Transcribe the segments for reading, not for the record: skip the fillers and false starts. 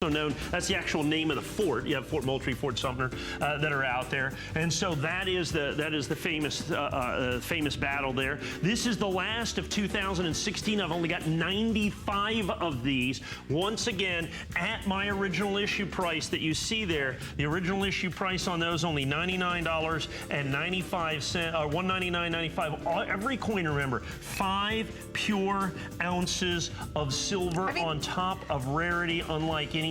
known, that's the actual name of the fort. You have Fort Moultrie, Fort Sumter that are out there, and so that is the famous battle there. This is the last of 2016. I've only got 95 of these. Once again, at my original issue price that you see there, the original issue price on those only $99.95 or $199.95. Every coin, remember, 5 pure ounces of silver on top of rarity, unlike anything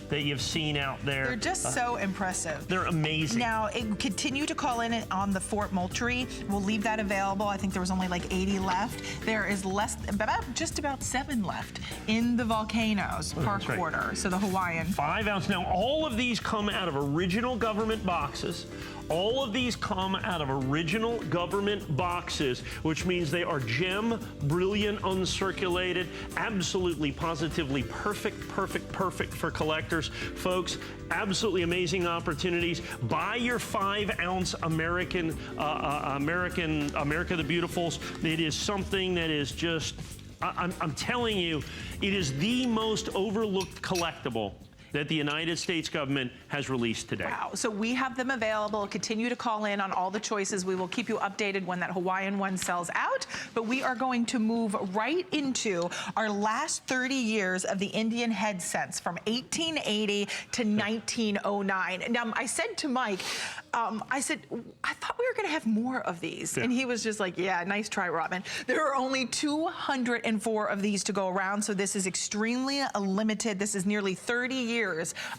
that you've seen out there. They're just so impressive. They're amazing. Now, continue to call in on the Fort Moultrie. We'll leave that available. I think there was only like 80 left. There is just about 7 left in the Volcanoes per quarter. So the Hawaiian. 5 ounce. Now, all of these come out of original government boxes. All of these come out of original government boxes, which means they are gem, brilliant, uncirculated, absolutely, positively perfect for collectors. Folks, absolutely amazing opportunities. Buy your 5-ounce America the Beautifuls. It is something that is just, I'm telling you, it is the most overlooked collectible that the United States government has released today. Wow, so we have them available. Continue to call in on all the choices. We will keep you updated when that Hawaiian one sells out, but we are going to move right into our last 30 years of the Indian head cents from 1880 to 1909. Now, I said to Mike, I said, I thought we were gonna have more of these. Yeah. And he was just like, yeah, nice try, Robin. There are only 204 of these to go around, so this is extremely limited. This is nearly 30 years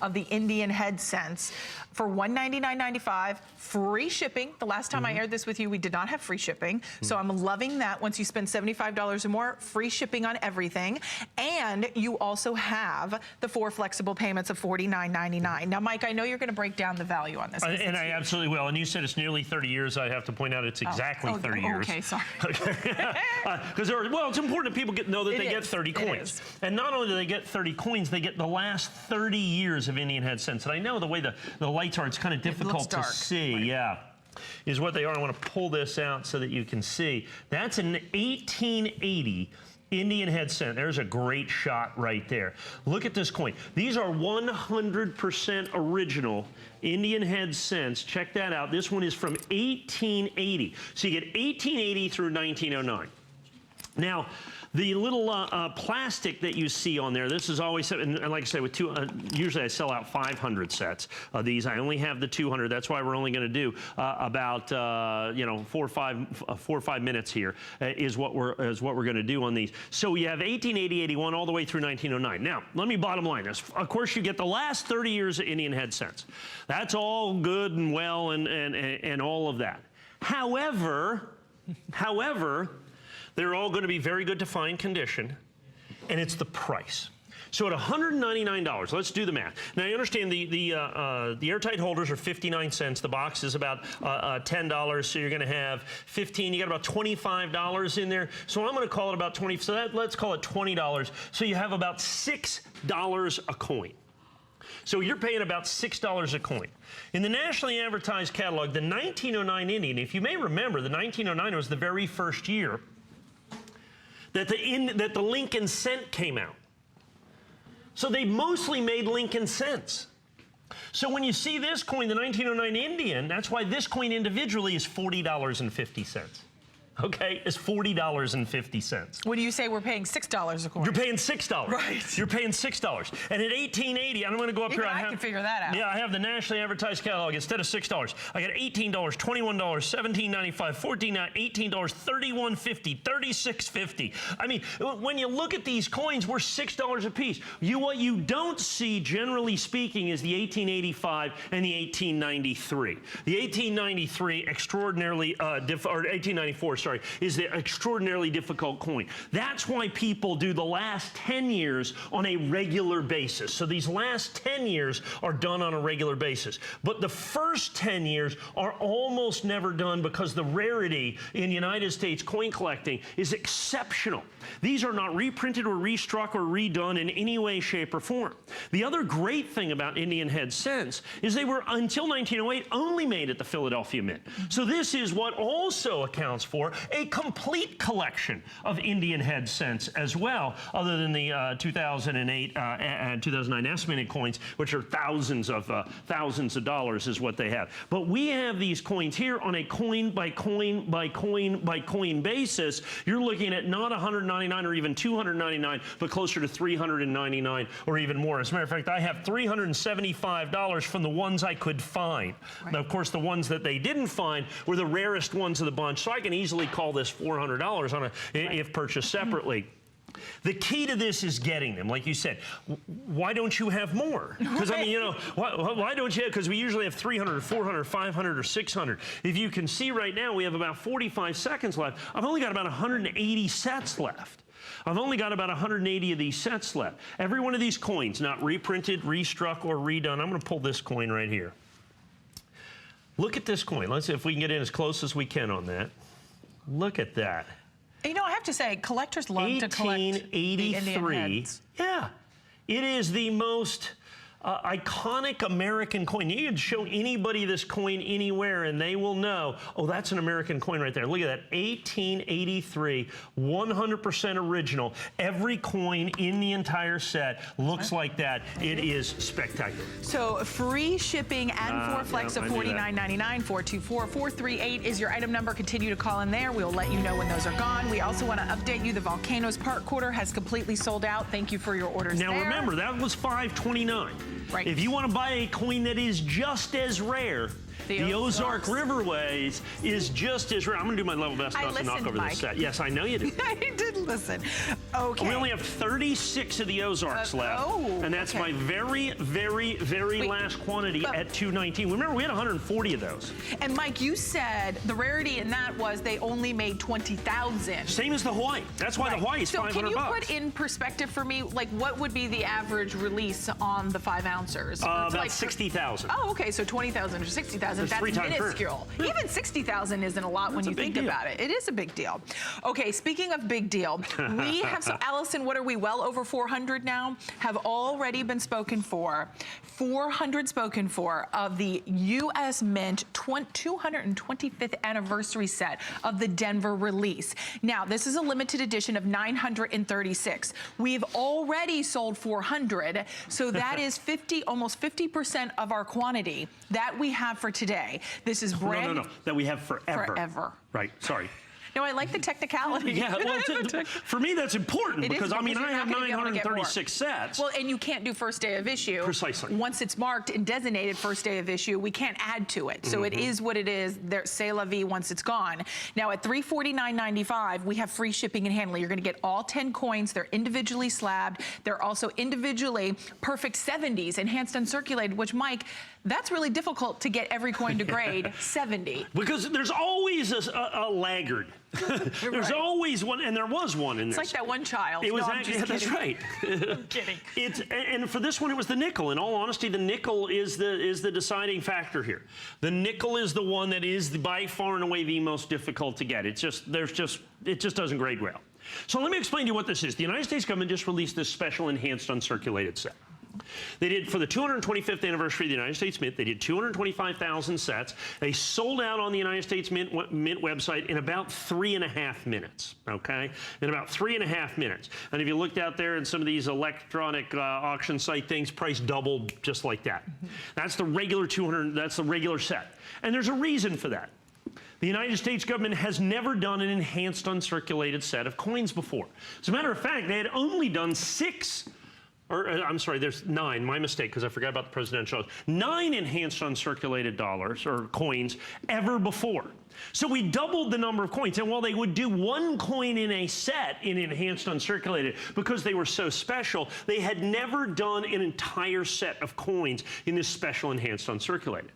of the Indian head cents for $199.95, free shipping. The last time I aired this with you, we did not have free shipping. So I'm loving that. Once you spend $75 or more, free shipping on everything. And you also have the 4 flexible payments of $49.99. Now, Mike, I know you're gonna break down the value on this. And I absolutely will. And you said it's nearly 30 years. I have to point out it's exactly 30 years. Okay, sorry. Because well, it's important that people know that they get 30 coins. And not only do they get 30 coins, they get the last 30 years of Indian head cents. And I know the way the lights are, it's kind of difficult to see. Right. Yeah, is what they are. I want to pull this out so that you can see. That's an 1880 Indian head cent. There's a great shot right there. Look at this coin. These are 100% original Indian head cents. Check that out. This one is from 1880. So you get 1880 through 1909. Now, the little plastic that you see on there, this is always, and like I say, with usually I sell out 500 sets of these. I only have the 200. That's why we're only going to do about 4 or 5 minutes here is what we're going to do on these. So you have 1880, 81, all the way through 1909. Now, let me bottom line this. Of course, you get the last 30 years of Indian head cents. That's all good and well and all of that. However, they're all going to be very good to fine condition, and it's the price. So at $199, let's do the math. Now, you understand the airtight holders are 59 cents. The box is about $10, so you're going to have 15. You got about $25 in there. So I'm going to call it about 20. So let's call it $20. So you have about $6 a coin. So you're paying about $6 a coin. In the nationally advertised catalog, the 1909 Indian, if you may remember, the 1909 was the very first year that the Lincoln cent came out. So they mostly made Lincoln cents. So when you see this coin, the 1909 Indian, that's why this coin individually is $40.50. Okay, is $40.50. When you say we're paying $6 a coin? You're paying $6. Right. You're paying $6. And at 1880, I'm going to go up here. I can figure that out. Yeah, I have the nationally advertised catalog. Instead of $6, I got $18, $21, $17.95, $14, $18, $31.50, $36.50. I mean, when you look at these coins, we're $6 a piece. What you don't see, generally speaking, is the 1885 and the 1893. The 1893 extraordinarily, or 1894, sorry, is the extraordinarily difficult coin. That's why people do the last 10 years on a regular basis. So these last 10 years are done on a regular basis. But the first 10 years are almost never done because the rarity in United States coin collecting is exceptional. These are not reprinted or restruck or redone in any way, shape, or form. The other great thing about Indian head cents is they were, until 1908, only made at the Philadelphia Mint. So this is what also accounts for a complete collection of Indian head cents as well, other than the 2008 and 2009 S-minute coins, which are thousands of dollars is what they have. But we have these coins here on a coin by coin by coin by coin basis. You're looking at not $199 or even $299, but closer to $399 or even more. As a matter of fact, I have $375 from the ones I could find. Right. Now, of course, the ones that they didn't find were the rarest ones of the bunch, so I can easily call this $400 on if purchased separately. The key to this is getting them. Like you said, why don't you have more? Because, I mean, you know, why don't you? Because we usually have 300, 400, 500, or 600. If you can see right now, we have about 45 seconds left. I've only got about 180 sets left. I've only got about 180 of these sets left. Every one of these coins, not reprinted, restruck, or redone. I'm going to pull this coin right here. Look at this coin. Let's see if we can get in as close as we can on that. Look at that. You know, I have to say, collectors love to collect the Indian heads. Yeah, it is the most iconic American coin. You can show anybody this coin anywhere and they will know, oh, that's an American coin right there. Look at that, 1883, 100% original. Every coin in the entire set looks like that. It is spectacular. So free shipping and 4 flex of $49.99, 424-438 is your item number. Continue to call in there. We'll let you know when those are gone. We also want to update you, the Volcanoes Park Quarter has completely sold out. Thank you for your orders now, remember, that was $529. Right. If you want to buy a coin that is just as rare, the Ozark Riverways is just as rare. I'm going to do my level best not to knock over this set. Yes, I know you do. I did listen. Okay. We only have 36 of the Ozarks left. And that's my very, very, very last quantity at 219. Remember, we had 140 of those. And Mike, you said the rarity in that was they only made 20,000. Same as the Hawaii. That's why the Hawaii is $500. So can you put in perspective for me, like what would be the average release on the 5-ouncers? About like 60,000. Oh, okay. So 20,000 or 60,000. That's minuscule. Even 60,000 isn't a lot when you think about it. It is a big deal. Okay, speaking of big deal, we have, so Allison, what are we, well over 400 now? Have already been spoken for. 400 spoken for of the U.S. Mint 225th anniversary set of the Denver release. Now, this is a limited edition of 936. We've already sold 400, so that is almost 50% of our quantity that we have for today. This is brand No, that we have forever. Forever. Right, sorry. No, I like the technicality. Yeah, well, for me, that's important because, I mean, I have 936 sets. Well, and you can't do first day of issue. Precisely. Once it's marked and designated first day of issue, we can't add to it. So it is what it is. C'est la vie once it's gone. Now, at $349.95, we have free shipping and handling. You're going to get all 10 coins. They're individually slabbed. They're also individually perfect 70s, enhanced uncirculated, which, Mike, that's really difficult to get every coin to grade 70. Because there's always a laggard. There's always one, and there was one in this. It's like that one child. It was actually, that's right. I'm kidding. And for this one, it was the nickel. In all honesty, the nickel is the deciding factor here. The nickel is the one that is by far and away the most difficult to get. It just doesn't grade well. So let me explain to you what this is. The United States government just released this special enhanced uncirculated set. They did, for the 225th anniversary of the United States Mint, they did 225,000 sets. They sold out on the United States Mint website in about 3.5 minutes, okay? In about 3.5 minutes. And if you looked out there in some of these electronic auction site things, price doubled just like that. That's the regular that's the regular set. And there's a reason for that. The United States government has never done an enhanced uncirculated set of coins before. As a matter of fact, they had only done 6 I'm sorry, there's 9, my mistake, because I forgot about the presidential. 9 enhanced uncirculated dollars or coins ever before. So we doubled the number of coins. And while they would do 1 coin in a set in enhanced uncirculated, because they were so special, they had never done an entire set of coins in this special enhanced uncirculated.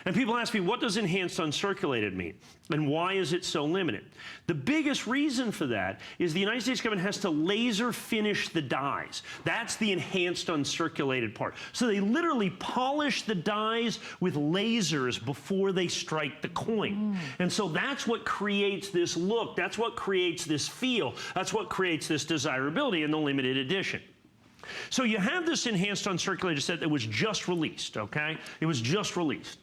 And people ask me, what does enhanced uncirculated mean? And why is it so limited? The biggest reason for that is the United States government has to laser finish the dies. That's the enhanced uncirculated part. So they literally polish the dies with lasers before they strike the coin. And so that's what creates this look. That's what creates this feel. That's what creates this desirability in the limited edition. So you have this enhanced uncirculated set that was just released, okay? It was just released.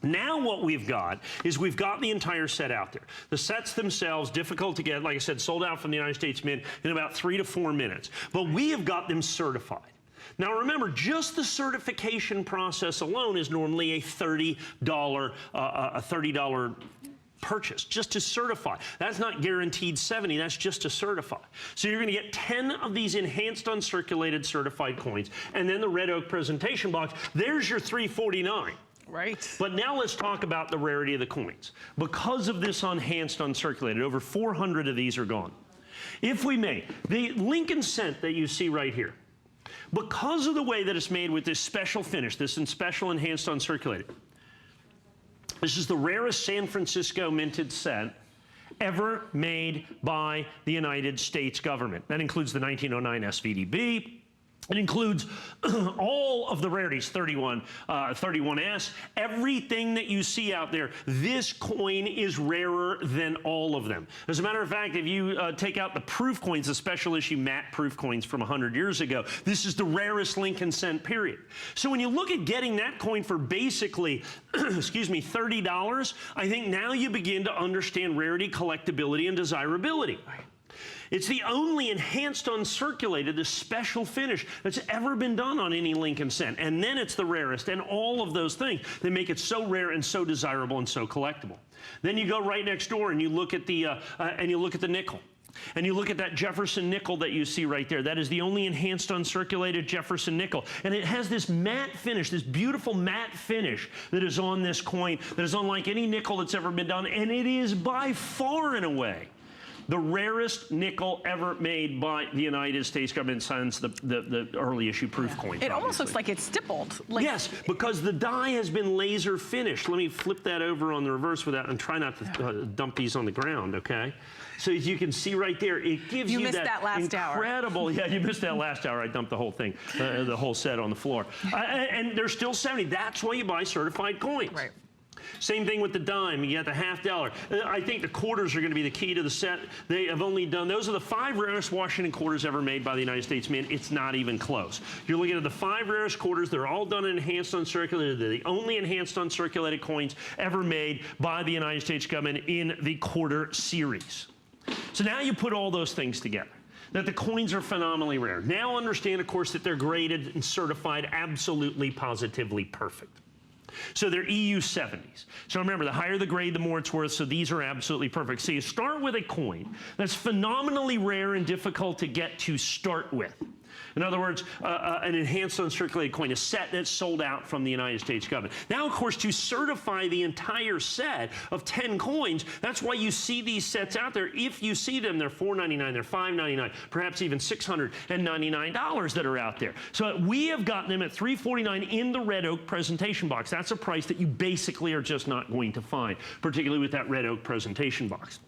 Now what we've got is we've got the entire set out there. The sets themselves, difficult to get, like I said, sold out from the United States Mint in about 3 to 4 minutes. But we have got them certified. Now remember, just the certification process alone is normally a $30 purchase, just to certify. That's not guaranteed 70, that's just to certify. So you're gonna get 10 of these enhanced uncirculated certified coins, and then the red oak presentation box. There's your $349. Right. But now let's talk about the rarity of the coins. Because of this enhanced uncirculated, over 400 of these are gone. If we may, the Lincoln cent that you see right here, because of the way that it's made with this special finish, this special enhanced uncirculated, this is the rarest San Francisco minted cent ever made by the United States government. That includes the 1909 SVDB. It includes all of the rarities, 31S, everything that you see out there. This coin is rarer than all of them. As a matter of fact, if you take out the proof coins, the special issue matte proof coins from 100 years ago, this is the rarest Lincoln cent, period. So when you look at getting that coin for basically, excuse me, $30, I think now you begin to understand rarity, collectability, and desirability. It's the only enhanced uncirculated, this special finish that's ever been done on any Lincoln cent. And then it's the rarest, and all of those things that make it so rare and so desirable and so collectible. Then you go right next door and you look at the nickel. And you look at that Jefferson nickel that you see right there. That is the only enhanced uncirculated Jefferson nickel. And it has this matte finish, this beautiful matte finish that is on this coin, that is unlike any nickel that's ever been done. And it is by far and away the rarest nickel ever made by the United States government since the early issue proof coins. It almost looks like it's stippled. Like yes, because the die has been laser finished. Let me flip that over on the reverse without, and try not to dump these on the ground, okay? So as you can see right there, it gives you that last incredible, yeah, you missed that last hour. I dumped the whole thing, the whole set on the floor. And there's still 70. That's why you buy certified coins. Right. Same thing with the dime. You got the half dollar. I think the quarters are going to be the key to the set. They have only done, those are the 5 rarest Washington quarters ever made by the United States Mint. It's not even close. You're looking at the 5 rarest quarters. They're all done in enhanced uncirculated. They're the only enhanced uncirculated coins ever made by the United States government in the quarter series. So now you put all those things together, that the coins are phenomenally rare. Now understand, of course, that they're graded and certified absolutely, positively perfect. So they're EU 70s. So remember, the higher the grade, the more it's worth, so these are absolutely perfect. So you start with a coin that's phenomenally rare and difficult to get to start with. In other words, an enhanced uncirculated coin, a set that's sold out from the United States government. Now, of course, to certify the entire set of 10 coins, that's why you see these sets out there. If you see them, they're $4.99, they're $5.99, perhaps even $699 that are out there. So we have gotten them at $349 in the red oak presentation box. That's a price that you basically are just not going to find, particularly with that red oak presentation box.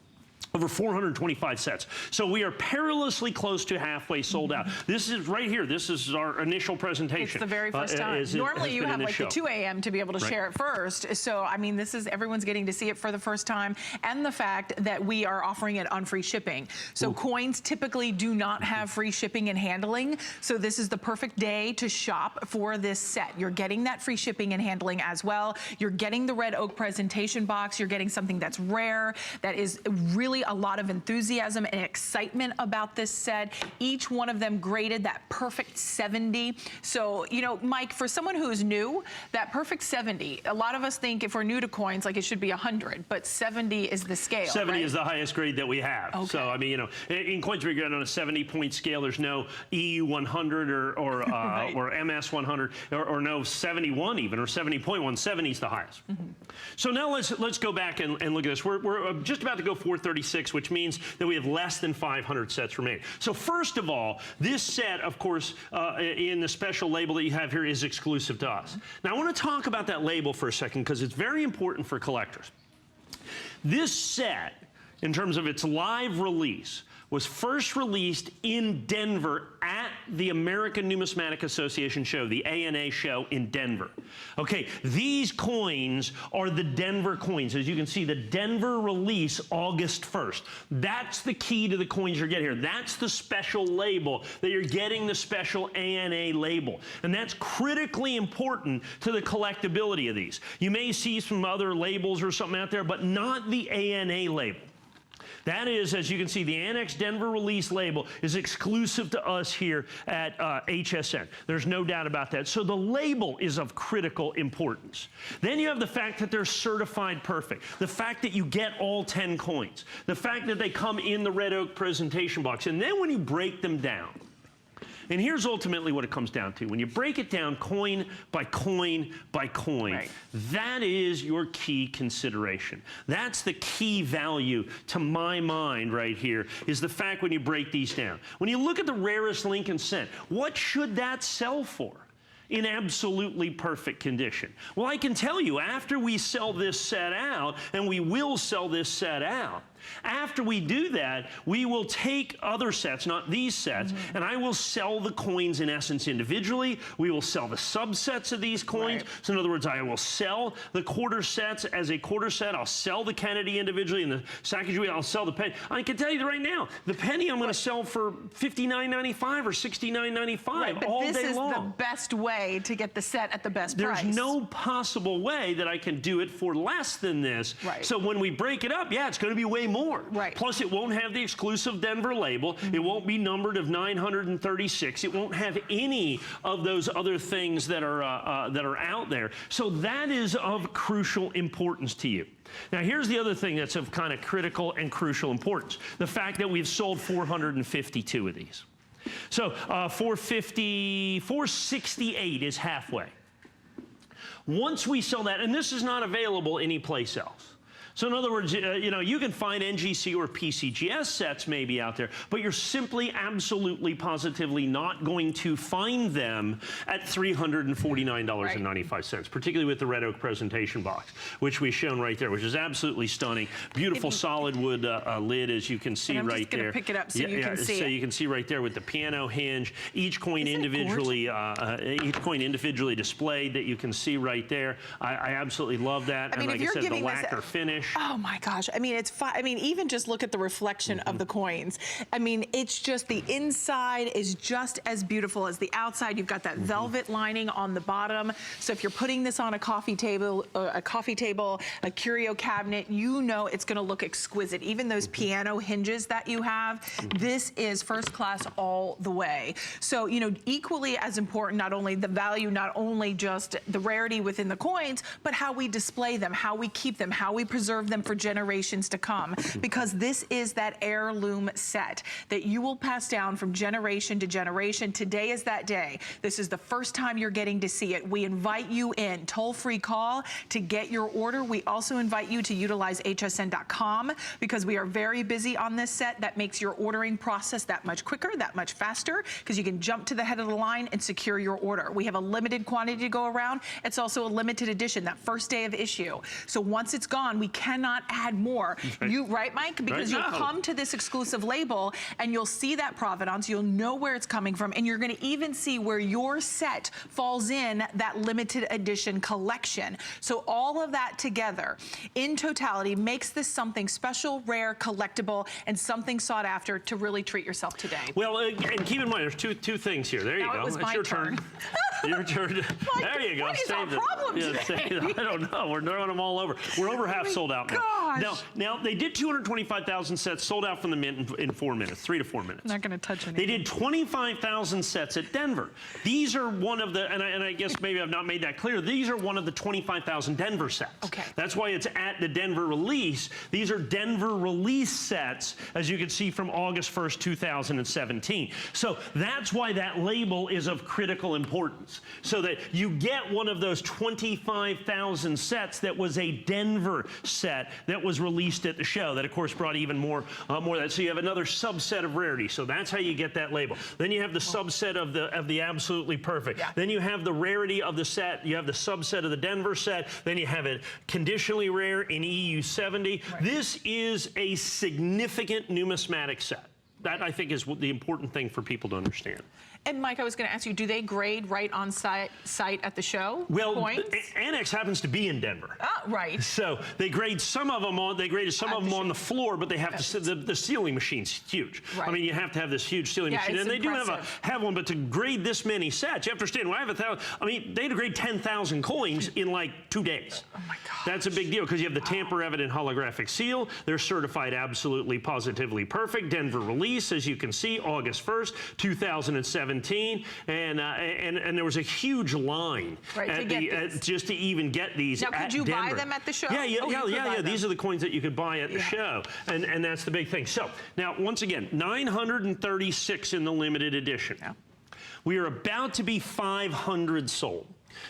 Over 425 sets. So we are perilously close to halfway sold out. This is right here. This is our initial presentation. It's the very first time. Normally you have like the 2 a.m. to be able to share it first. So, I mean, this is, everyone's getting to see it for the first time. And the fact that we are offering it on free shipping. So coins typically do not have free shipping and handling. So this is the perfect day to shop for this set. You're getting that free shipping and handling as well. You're getting the red oak presentation box. You're getting something that's rare, that is really a lot of enthusiasm and excitement about this set. Each one of them graded that perfect 70. So, you know, Mike, for someone who's new, that perfect 70, a lot of us think if we're new to coins, like it should be 100, but 70 is the scale, 70 right? is the highest grade that we have. Okay. So, I mean, you know, in coins we grade on a 70-point scale. There's no EU 100 or right. Or MS 100 or no 71 even, or 70.1. 70 is the highest. So now let's go back and look at this. We're just about to go 436, which means that we have less than 500 sets remaining. So first of all, this set, of course, in the special label that you have here is exclusive to us. Now I want to talk about that label for a second because it's very important for collectors. This set, in terms of its live release, was first released in Denver at the American Numismatic Association show, the ANA show in Denver. Okay, these coins are the Denver coins. As you can see, the Denver release August 1st. That's the key to the coins you're getting here. That's the special label, that you're getting the special ANA label. And that's critically important to the collectability of these. You may see some other labels or something out there, but not the ANA label. That is, as you can see, the Annex Denver release label is exclusive to us here at HSN. There's no doubt about that. So the label is of critical importance. Then you have the fact that they're certified perfect. The fact that you get all 10 coins. The fact that they come in the red oak presentation box. And then when you break them down, and here's ultimately what it comes down to. When you break it down coin by coin by coin, right, that is your key consideration. That's the key value to my mind right here, is the fact when you break these down. When you look at the rarest Lincoln cent, what should that sell for in absolutely perfect condition? Well, I can tell you, after we sell this set out, and we will sell this set out, after we do that, we will take other sets, not these sets, and I will sell the coins in essence individually. We will sell the subsets of these coins. Right. So in other words, I will sell the quarter sets as a quarter set. I'll sell the Kennedy individually, and the Sacagawea, I'll sell the penny. I can tell you right now, the penny I'm going to sell for $59.95 or $69.95 right, all day long. This is the best way to get the set at the best price. There's no possible way that I can do it for less than this. Right. So when we break it up, yeah, it's going to be way more. Right. Plus, it won't have the exclusive Denver label. It won't be numbered of 936. It won't have any of those other things that are out there. So that is of crucial importance to you. Now, here's the other thing that's of kind of critical and crucial importance: the fact that we've sold 452 of these. So 468 is halfway. Once we sell that, and this is not available anyplace else. So in other words, you know, you can find NGC or PCGS sets maybe out there, but you're simply absolutely positively not going to find them at $349.95, right, particularly with the red oak presentation box, which we've shown right there, which is absolutely stunning. Beautiful solid wood lid, as you can see right there. Pick it up so you can see. So you can see right there with the piano hinge, each coin individually, displayed, that you can see right there. I absolutely love that. And like I said, the lacquer finish. Oh my gosh. I mean, even just look at the reflection of the coins. I mean, it's just, the inside is just as beautiful as the outside. You've got that velvet lining on the bottom. So if you're putting this on a coffee table, a curio cabinet, you know it's going to look exquisite. Even those piano hinges that you have, this is first class all the way. So, you know, equally as important, not only the value, not only just the rarity within the coins, but how we display them, how we keep them, how we preserve them for generations to come, because this is that heirloom set that you will pass down from generation to generation. Today is that day. This is the first time you're getting to see it. We invite you in, toll-free call to get your order. We also invite you to utilize hsn.com, because we are very busy on this set. That makes your ordering process that much quicker, that much faster, because you can jump to the head of the line and secure your order. We have a limited quantity to go around. It's also a limited edition, that first day of issue. So once it's gone, we cannot add more. Right, Mike? Because you'll come to this exclusive label and you'll see that provenance, you'll know where it's coming from, and you're going to even see where your set falls in that limited edition collection. So all of that together in totality makes this something special, rare, collectible, and something sought after to really treat yourself today. Well, and keep in mind, there's two things here. There you go. It's your turn. Your turn. There you go. What is our problem today? I don't know. We're throwing them all over. We're over half sold out now. Now, they did 225,000 sets sold out from the mint in 4 minutes, 3 to 4 minutes. I'm not going to touch anything. They did 25,000 sets at Denver. These are one of the, and I guess maybe I've not made that clear, these are one of the 25,000 Denver sets. Okay. That's why it's at the Denver release. These are Denver release sets, as you can see, from August 1st, 2017. So that's why that label is of critical importance, so that you get one of those 25,000 sets that was a Denver set that was released at the show, that of course brought even more of that. So you have another subset of rarity. So that's how you get that label. Then you have the subset of the absolutely perfect. Yeah. Then you have the rarity of the set. You have the subset of the Denver set. Then you have it conditionally rare in EU 70. Right. This is a significant numismatic set. That, I think, is the important thing for people to understand. And Mike, I was going to ask you, do they grade right on site at the show? Well, points? Annex happens to be in Denver. Right. So they grade some of them on. They graded some of them on the floor, but they have to. The sealing machine's huge. Right. I mean, you have to have this huge sealing machine, and they impressive. do have one. But to grade this many sets, you have to understand. When I have 1,000, I mean, they had to grade 10,000 coins in like 2 days. Oh my gosh. That's a big deal because you have the tamper-evident holographic seal. They're certified absolutely, positively perfect. Denver release, as you can see, August 1st, 2017. And there was a huge line just to even get these. Now, could you Denver. Buy them at the show? Yeah. These are the coins that you could buy at the show, and that's the big thing. So now, once again, 936 in the limited edition. Yeah. We are about to be 500 sold.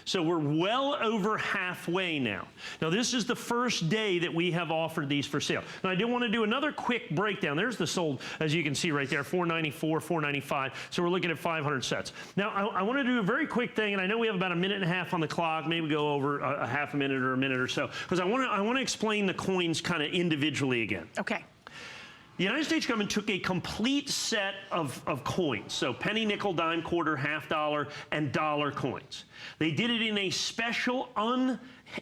So we're well over halfway now. Now, this is the first day that we have offered these for sale. Now, I do want to do another quick breakdown. There's the sold, as you can see right there, $494, $495. So we're looking at 500 sets. Now, I want to do a very quick thing, and I know we have about a minute and a half on the clock, maybe go over a half a minute or a minute or so, because I want to explain the coins kind of individually again. Okay. The United States government took a complete set of coins, so penny, nickel, dime, quarter, half dollar, and dollar coins. They did it in a special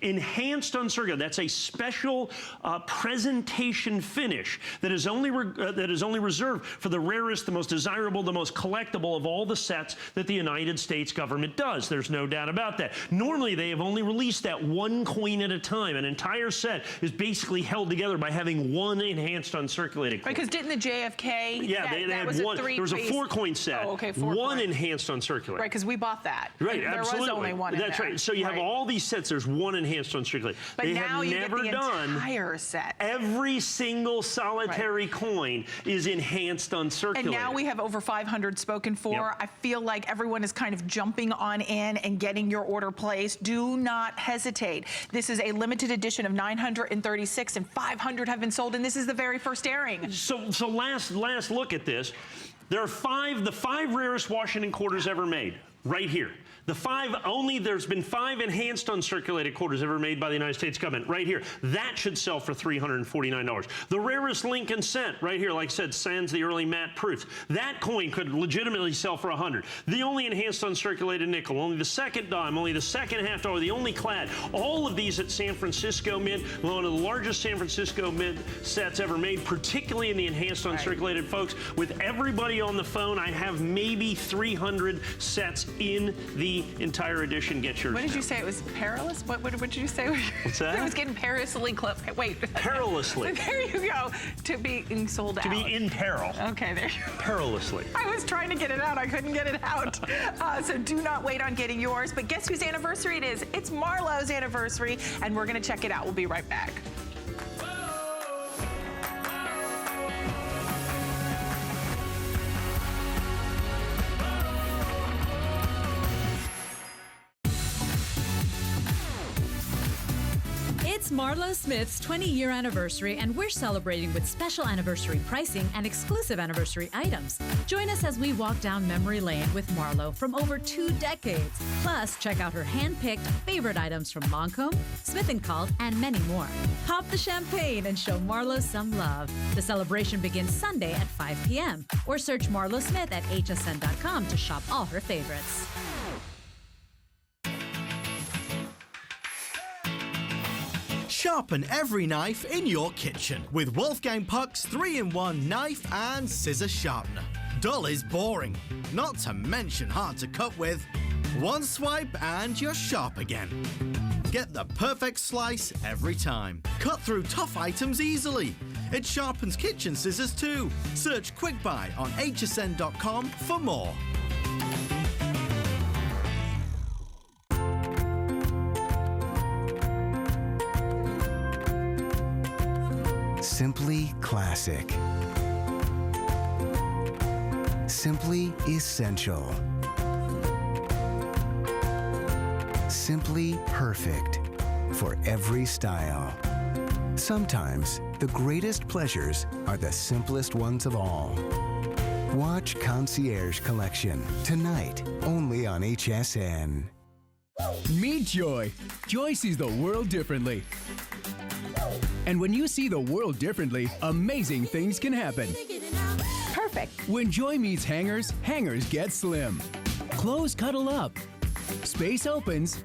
enhanced uncirculated. That's a special presentation finish that is only reserved for the rarest, the most desirable, the most collectible of all the sets that the United States government does. There's no doubt about that. Normally, they have only released that one coin at a time. An entire set is basically held together by having one enhanced uncirculated coin. Because didn't the JFK? Yeah, they had one. There was a 4-coin set. Oh, okay, one enhanced uncirculated. Right, because we bought that. Right, there absolutely. was only one. That's right. So you have all these sets. There's one enhanced uncirculated. But they now have you never get the done entire set. Every single solitary coin is enhanced uncirculated. And now we have over 500 spoken for. Yep. I feel like everyone is kind of jumping on in and getting your order placed. Do not hesitate. This is a limited edition of 936, and 500 have been sold, and this is the very first airing. So last look at this. There are the five rarest Washington quarters ever made, right here. There's been 5 enhanced uncirculated quarters ever made by the United States government, right here. That should sell for $349. The rarest Lincoln cent, right here, like I said, sans the early matte proofs. That coin could legitimately sell for $100. The only enhanced uncirculated nickel, only the second dime, only the second half dollar, the only clad. All of these at San Francisco Mint, one of the largest San Francisco Mint sets ever made, particularly in the enhanced uncirculated, folks. With everybody on the phone, I have maybe 300 sets in the entire edition. Get yours. What did now. you say? It was perilous? What did you say? What's that? It was getting perilously close. Wait. Perilously. There you go. To being sold out. To be in peril. Okay, there you go. Perilously. I was trying to get it out. I couldn't get it out. So do not wait on getting yours. But guess whose anniversary it is? It's Marlowe's anniversary, and we're going to check it out. We'll be right back. It's Marlo Smith's 20-year anniversary, and we're celebrating with special anniversary pricing and exclusive anniversary items. Join us as we walk down memory lane with Marlo from over 2 decades. Plus, check out her hand-picked favorite items from Lancome, Smith & Cult, and many more. Pop the champagne and show Marlo some love. The celebration begins Sunday at 5 p.m. or search Marlo Smith at hsn.com to shop all her favorites. Sharpen every knife in your kitchen with Wolfgang Puck's 3-in-1 knife and scissor sharpener. Dull is boring, not to mention hard to cut with. One swipe and you're sharp again. Get the perfect slice every time. Cut through tough items easily. It sharpens kitchen scissors too. Search Quick Buy on hsn.com for more. Simply classic. Simply essential. Simply perfect for every style. Sometimes the greatest pleasures are the simplest ones of all. Watch Concierge Collection tonight only on HSN. Meet Joy. Joy sees the world differently. And when you see the world differently, amazing things can happen. Her Perfect. When joy meets hangers, hangers get slim. Clothes cuddle up. Space opens.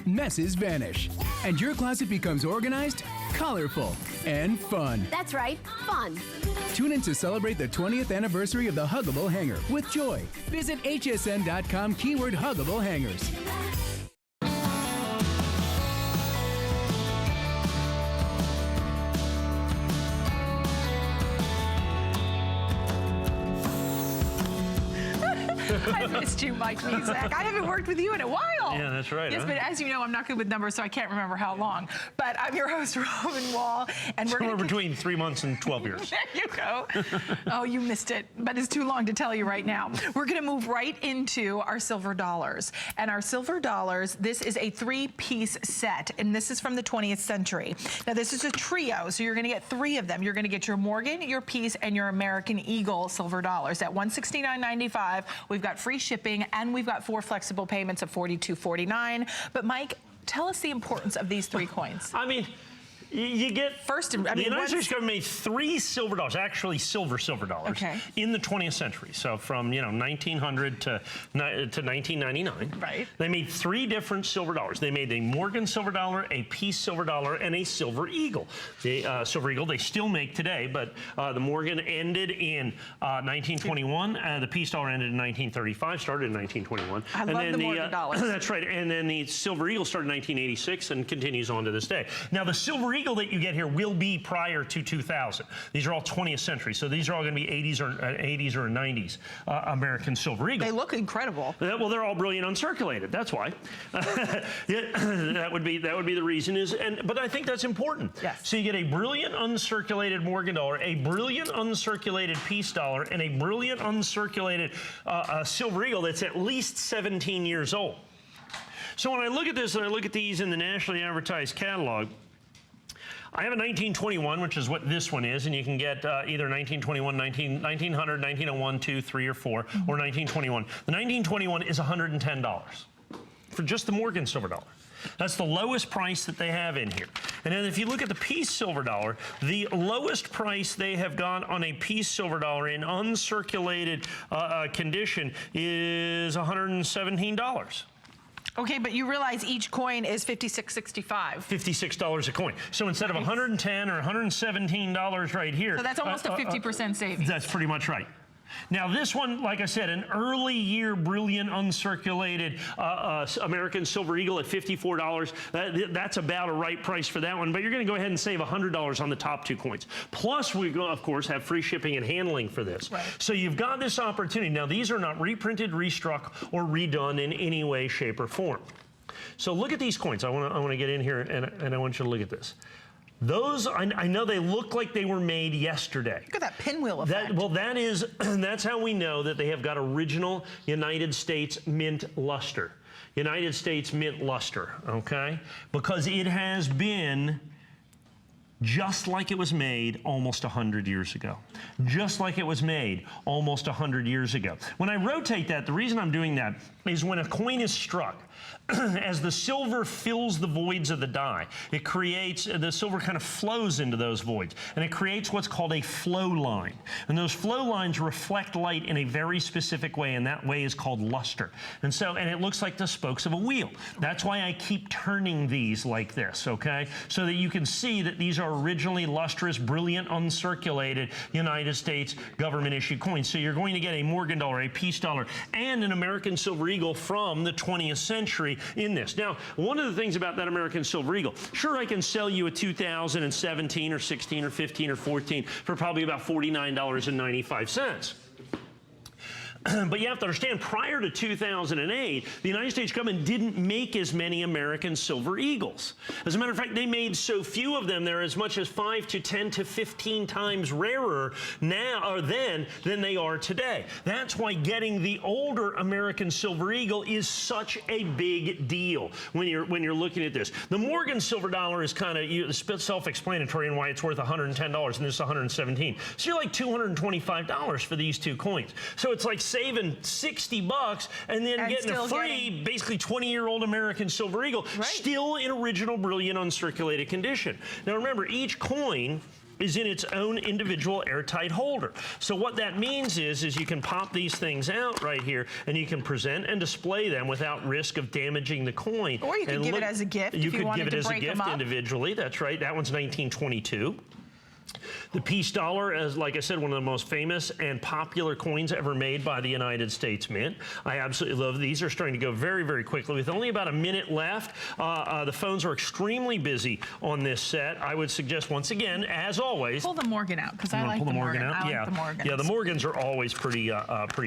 Messes vanish. And your closet becomes organized, colorful, and fun. That's right, fun. Tune in to celebrate the 20th anniversary of the Huggable Hanger with joy. Visit hsn.com keyword Huggable Hangers. I've missed you, Mike Mezak. I haven't worked with you in a while. Yeah, that's right. Yes, huh? but as you know, I'm not good with numbers, so I can't remember how long. But I'm your host, Robin Wall, and we're Somewhere between 3 months and 12 years. There you go. Oh, you missed it, but it's too long to tell you right now. We're going to move right into our silver dollars. And our silver dollars, this is a 3-piece set, and this is from the 20th century. Now, this is a trio, so you're going to get 3 of them. You're going to get your Morgan, your Peace, and your American Eagle silver dollars. At $169.95, we've got free shipping, and we've got 4 flexible payments of $42.49. But Mike, tell us the importance of these 3 coins. I mean, you get First, I the mean, United States government made 3 silver dollars, actually silver dollars, Okay. in the 20th century. So from 1900 to 1999, Right. They made 3 different silver dollars. They made a Morgan silver dollar, a Peace silver dollar, and a silver eagle. The silver eagle they still make today, but the Morgan ended in 1921. The Peace dollar ended in 1935, started in 1921. I love the Morgan dollars. That's right. And then the silver eagle started in 1986 and continues on to this day. Now the silver eagle that you get here will be prior to 2000. These are all 20th century, so these are all going to be 80s or 90s American silver eagle. They look incredible. Well, they're all brilliant uncirculated. That's why. that would be the reason. But I think that's important. Yes. So you get a brilliant uncirculated Morgan dollar, a brilliant uncirculated Peace dollar, and a brilliant uncirculated silver eagle that's at least 17 years old. So when I look at this and I look at these in the nationally advertised catalog, I have a 1921, which is what this one is, and you can get either 1921, 1900, 1901, 2, 3, or 4, or 1921. The 1921 is $110 for just the Morgan silver dollar. That's the lowest price that they have in here. And then if you look at the Peace silver dollar, the lowest price they have got on a Peace silver dollar in uncirculated condition is $117. Okay, but you realize each coin is $56.65. $56 a coin. So instead of $110 or $117 right here. So that's almost a 50% savings. That's pretty much right. Now this one, like I said, an early year brilliant uncirculated American Silver Eagle at $54. That's about a right price for that one, but you're going to go ahead and save $100 on the top 2 coins. Plus we go, of course, have free shipping and handling for this. Right. So you've got this opportunity. Now these are not reprinted, restruck, or redone in any way, shape, or form. So look at these coins. I want to get in here and I want you to look at this. Those, I know they look like they were made yesterday. Look at that pinwheel effect. Well, that's how we know that they have got original United States mint luster. United States mint luster, okay? Because it has been just like it was made almost 100 years ago. Just like it was made almost 100 years ago. When I rotate that, the reason I'm doing that is when a coin is struck, as the silver fills the voids of the die, it creates, the silver kind of flows into those voids, and it creates what's called a flow line. And those flow lines reflect light in a very specific way, and that way is called luster. And it looks like the spokes of a wheel. That's why I keep turning these like this, okay? So that you can see that these are originally lustrous, brilliant, uncirculated United States government-issued coins. So you're going to get a Morgan dollar, a Peace dollar, and an American Silver Eagle from the 20th century in this. Now, one of the things about that American Silver Eagle, sure, I can sell you a 2017 or 16 or 15 or 14 for probably about $49.95. But you have to understand, prior to 2008, the United States government didn't make as many American Silver Eagles. As a matter of fact, they made so few of them, they're as much as 5 to 10 to 15 times rarer now or then than they are today. That's why getting the older American Silver Eagle is such a big deal when you're looking at this. The Morgan silver dollar is kind of self-explanatory in why it's worth $110 and this is $117. So you're like $225 for these 2 coins. So it's like saving $60 and then getting a free, basically 20-year-old American Silver Eagle, still in original, brilliant, uncirculated condition. Now remember, each coin is in its own individual airtight holder. So what that means is you can pop these things out right here, and you can present and display them without risk of damaging the coin. Or you could give it as a gift if you wanted to break them up. You could give it as a gift individually. That's right. That one's 1922. The peace dollar is, like I said, one of the most famous and popular coins ever made by the United States Mint. I absolutely love these. Are starting to go very, very quickly. With only about a minute left, the phones are extremely busy on this set. I would suggest, once again, as always, pull the Morgan out, because I like the Morgan. I like the Morgans. Yeah, the Morgans are always pretty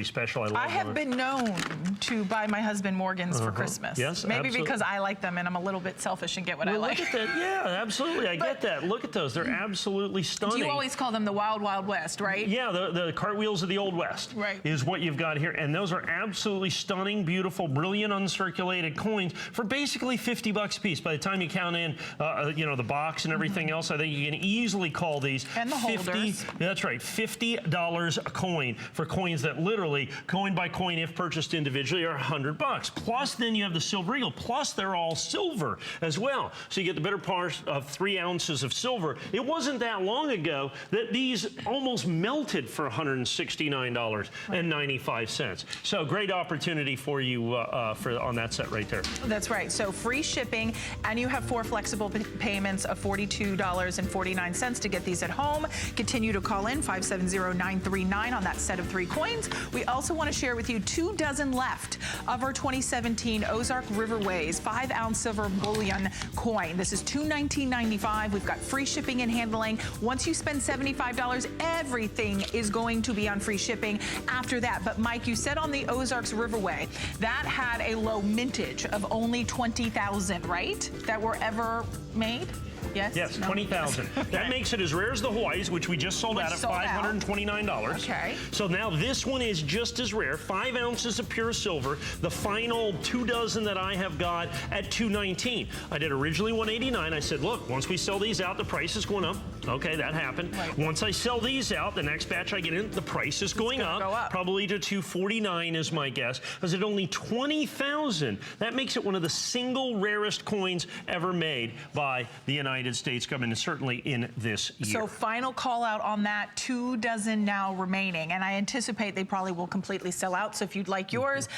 special. I have been known to buy my husband Morgans for Christmas. Yes, maybe absolutely. Because I like them and I'm a little bit selfish and get what I like. Look at that. Yeah, absolutely. I get that. Look at those. They're absolutely stunning. You always call them the Wild Wild West, right? Yeah, the cartwheels of the Old West, right, is what you've got here. And those are absolutely stunning, beautiful, brilliant, uncirculated coins for basically $50 a piece. By the time you count in, the box and everything else, I think you can easily call these and the holders. That's right, $50 a coin for coins that literally, coin by coin, if purchased individually, are $100. Plus, then you have the Silver Eagle. Plus, they're all silver as well. So you get the better part of 3 ounces of silver. It wasn't that long ago that these almost melted for $169.95. So great opportunity for you on that set right there. That's right. So free shipping, and you have 4 flexible payments of $42.49 to get these at home. Continue to call in 570-939 on that set of 3 coins. We also want to share with you 2 dozen left of our 2017 Ozark Riverways 5-ounce silver bullion coin. This is $219.95. We've got free shipping and handling. Once you spend $75, everything is going to be on free shipping after that. But Mike, you said on the Ozarks Riverway that had a low mintage of only 20,000, right? That were ever made? Yes? Yes, no? 20,000. Okay. That makes it as rare as the Hawaii's, which we just sold out at $529. Okay. So now this one is just as rare, 5 ounces of pure silver. The final 2 dozen that I have got at $219. I did originally $189. I said, look, once we sell these out, the price is going up. Okay, that happened. Right. Once I sell these out, the next batch I get in, the price is going up. Probably to $249 is my guess. Because at only 20,000, that makes it one of the single rarest coins ever made by the United States government, and certainly in this year. So final call out on that, 2 dozen now remaining, and I anticipate they probably will completely sell out. So if you'd like yours,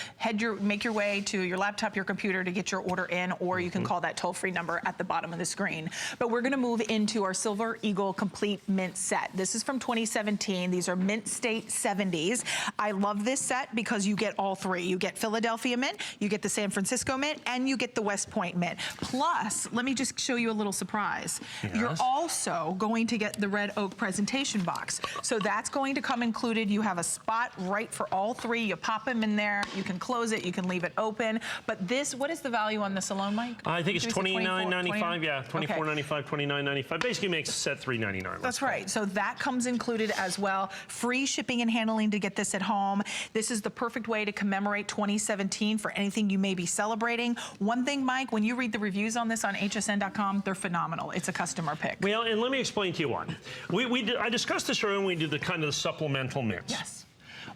make your way to your laptop, your computer to get your order in, or you can call that toll-free number at the bottom of the screen. But we're going to move into our Silver Eagle Complete Mint set. This is from 2017. These are Mint State 70s. I love this set because you get all 3. You get Philadelphia Mint, you get the San Francisco Mint, and you get the West Point Mint. Plus, let me just show you a little surprise. Yes. You're also going to get the Red Oak presentation box. So that's going to come included. You have a spot right for all 3. You pop them in there. You can close it. You can leave it open. But this, what is the value on this alone, Mike? I think it's $29.95. Yeah, $24.95, $29.95. Basically makes the set $3.99. That's right. So that comes included as well. Free shipping and handling to get this at home. This is the perfect way to commemorate 2017 for anything you may be celebrating. One thing, Mike, when you read the reviews on this on hsn.com, they're phenomenal. It's a customer pick. Well, and let me explain to you why. I discussed this earlier when we did the kind of the supplemental mints. Yes.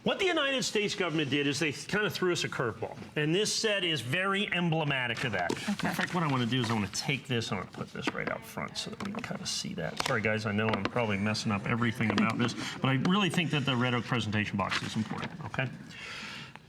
What the United States government did is they kind of threw us a curveball. And this set is very emblematic of that. Okay. In fact, what I want to do is I want to take this, I want to put this right out front so that we can kind of see that. Sorry, guys, I know I'm probably messing up everything about this, but I really think that the Red Oak presentation box is important, okay?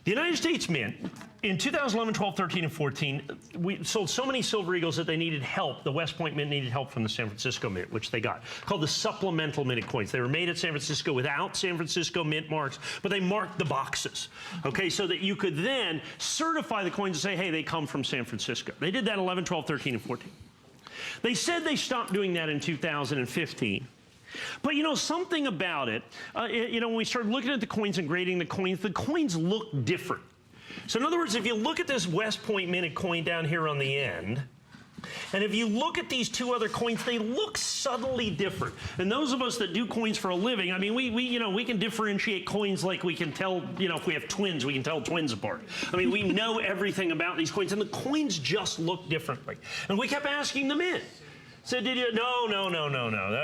The United States Mint, in 2011, 12, 13, and 14, we sold so many Silver Eagles that they needed help. The West Point Mint needed help from the San Francisco Mint, which they got, called the supplemental minted coins. They were made at San Francisco without San Francisco Mint marks, but they marked the boxes, okay, so that you could then certify the coins and say, hey, they come from San Francisco. They did that 11, 12, 13, and 14. They said they stopped doing that in 2015. But you know, something about it, when we started looking at the coins and grading the coins look different. So in other words, if you look at this West Point minted coin down here on the end, and if you look at these 2 other coins, they look subtly different. And those of us that do coins for a living, I mean, we can differentiate coins like we can tell, if we have twins, we can tell twins apart. I mean, we know everything about these coins, and the coins just look differently. And we kept asking them in. Said, did you? No.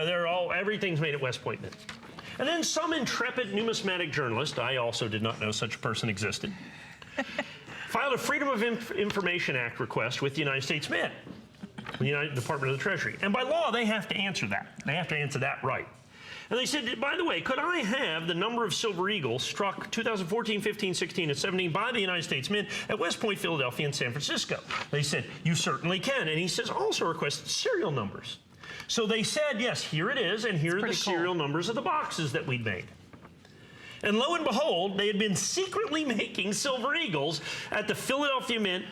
They're all, everything's made at West Point Mint. And then some intrepid numismatic journalist, I also did not know such a person existed, filed a Freedom of Information Act request with the United States Mint. the United Department of the Treasury. And by law, they have to answer that. They have to answer that right. And they said, by the way, could I have the number of silver eagles struck 2014, 15, 16, and 17 by the United States Mint at West Point, Philadelphia, and San Francisco? They said, you certainly can. And he says, also request serial numbers. So they said, yes, here it is, and here are the serial numbers of the boxes that we'd made. And lo and behold, they had been secretly making silver eagles at the Philadelphia Mint,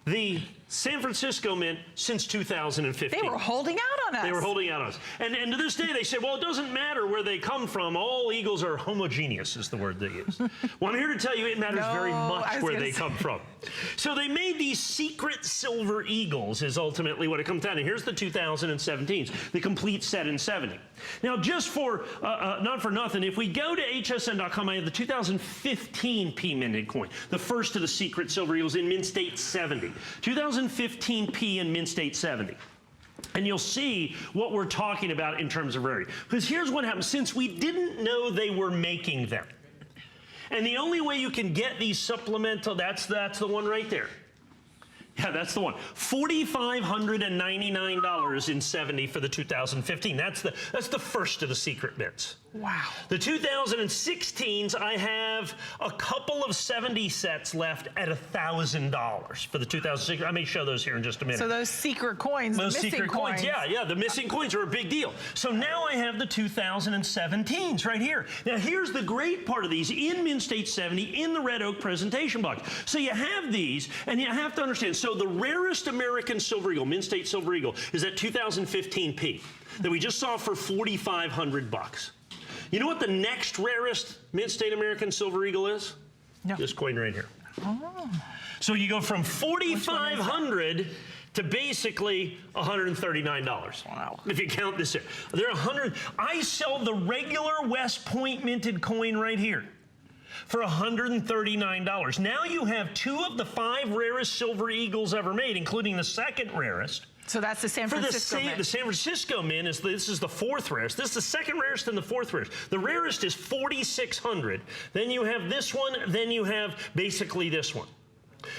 the San Francisco Mint, since 2015. They were holding out on us. They were holding out on us. And to this day, they say, well, it doesn't matter where they come from. All eagles are homogeneous, is the word they use. Well, I'm here to tell you it matters very much where they come from. So they made these secret silver eagles is ultimately what it comes down to. Here's the 2017s, the complete set in 70. Now, just for, not for nothing, if we go to hsn.com, I have the 2015 P minted coin, the first of the secret silver eagles in mint state 70. 2015 P in mint state 70. And you'll see what we're talking about in terms of rarity. Because here's what happened. Since we didn't know they were making them, and the only way you can get these supplemental, that's the one right there. Yeah, that's the one. $4,599 in 70 for the 2015. That's the first of the secret mints. Wow. The 2016s, I have a couple of 70 sets left at $1,000 for the 2016. I may show those here in just a minute. So those secret coins, those the missing secret coins. Yeah, the missing coins are a big deal. So now I have the 2017s right here. Now here's the great part of these in mint state 70 in the red oak presentation box. So you have these, and you have to understand. So the rarest American silver eagle, mint state silver eagle, is that 2015 P that we just saw for $4,500. You know what the next rarest mint state American silver eagle is? No. This coin right here. Oh. So you go from $4,500 to basically $139. Wow. If you count this here. There are 100. I sell the regular West Point minted coin right here for $139. Now you have 2 of the 5 rarest silver eagles ever made, including the second rarest. So that's the San Francisco Mint. The San Francisco Mint this is the 4th rarest. This is the second rarest and the 4th rarest. The rarest is 4,600. Then you have this one. Then you have basically this one.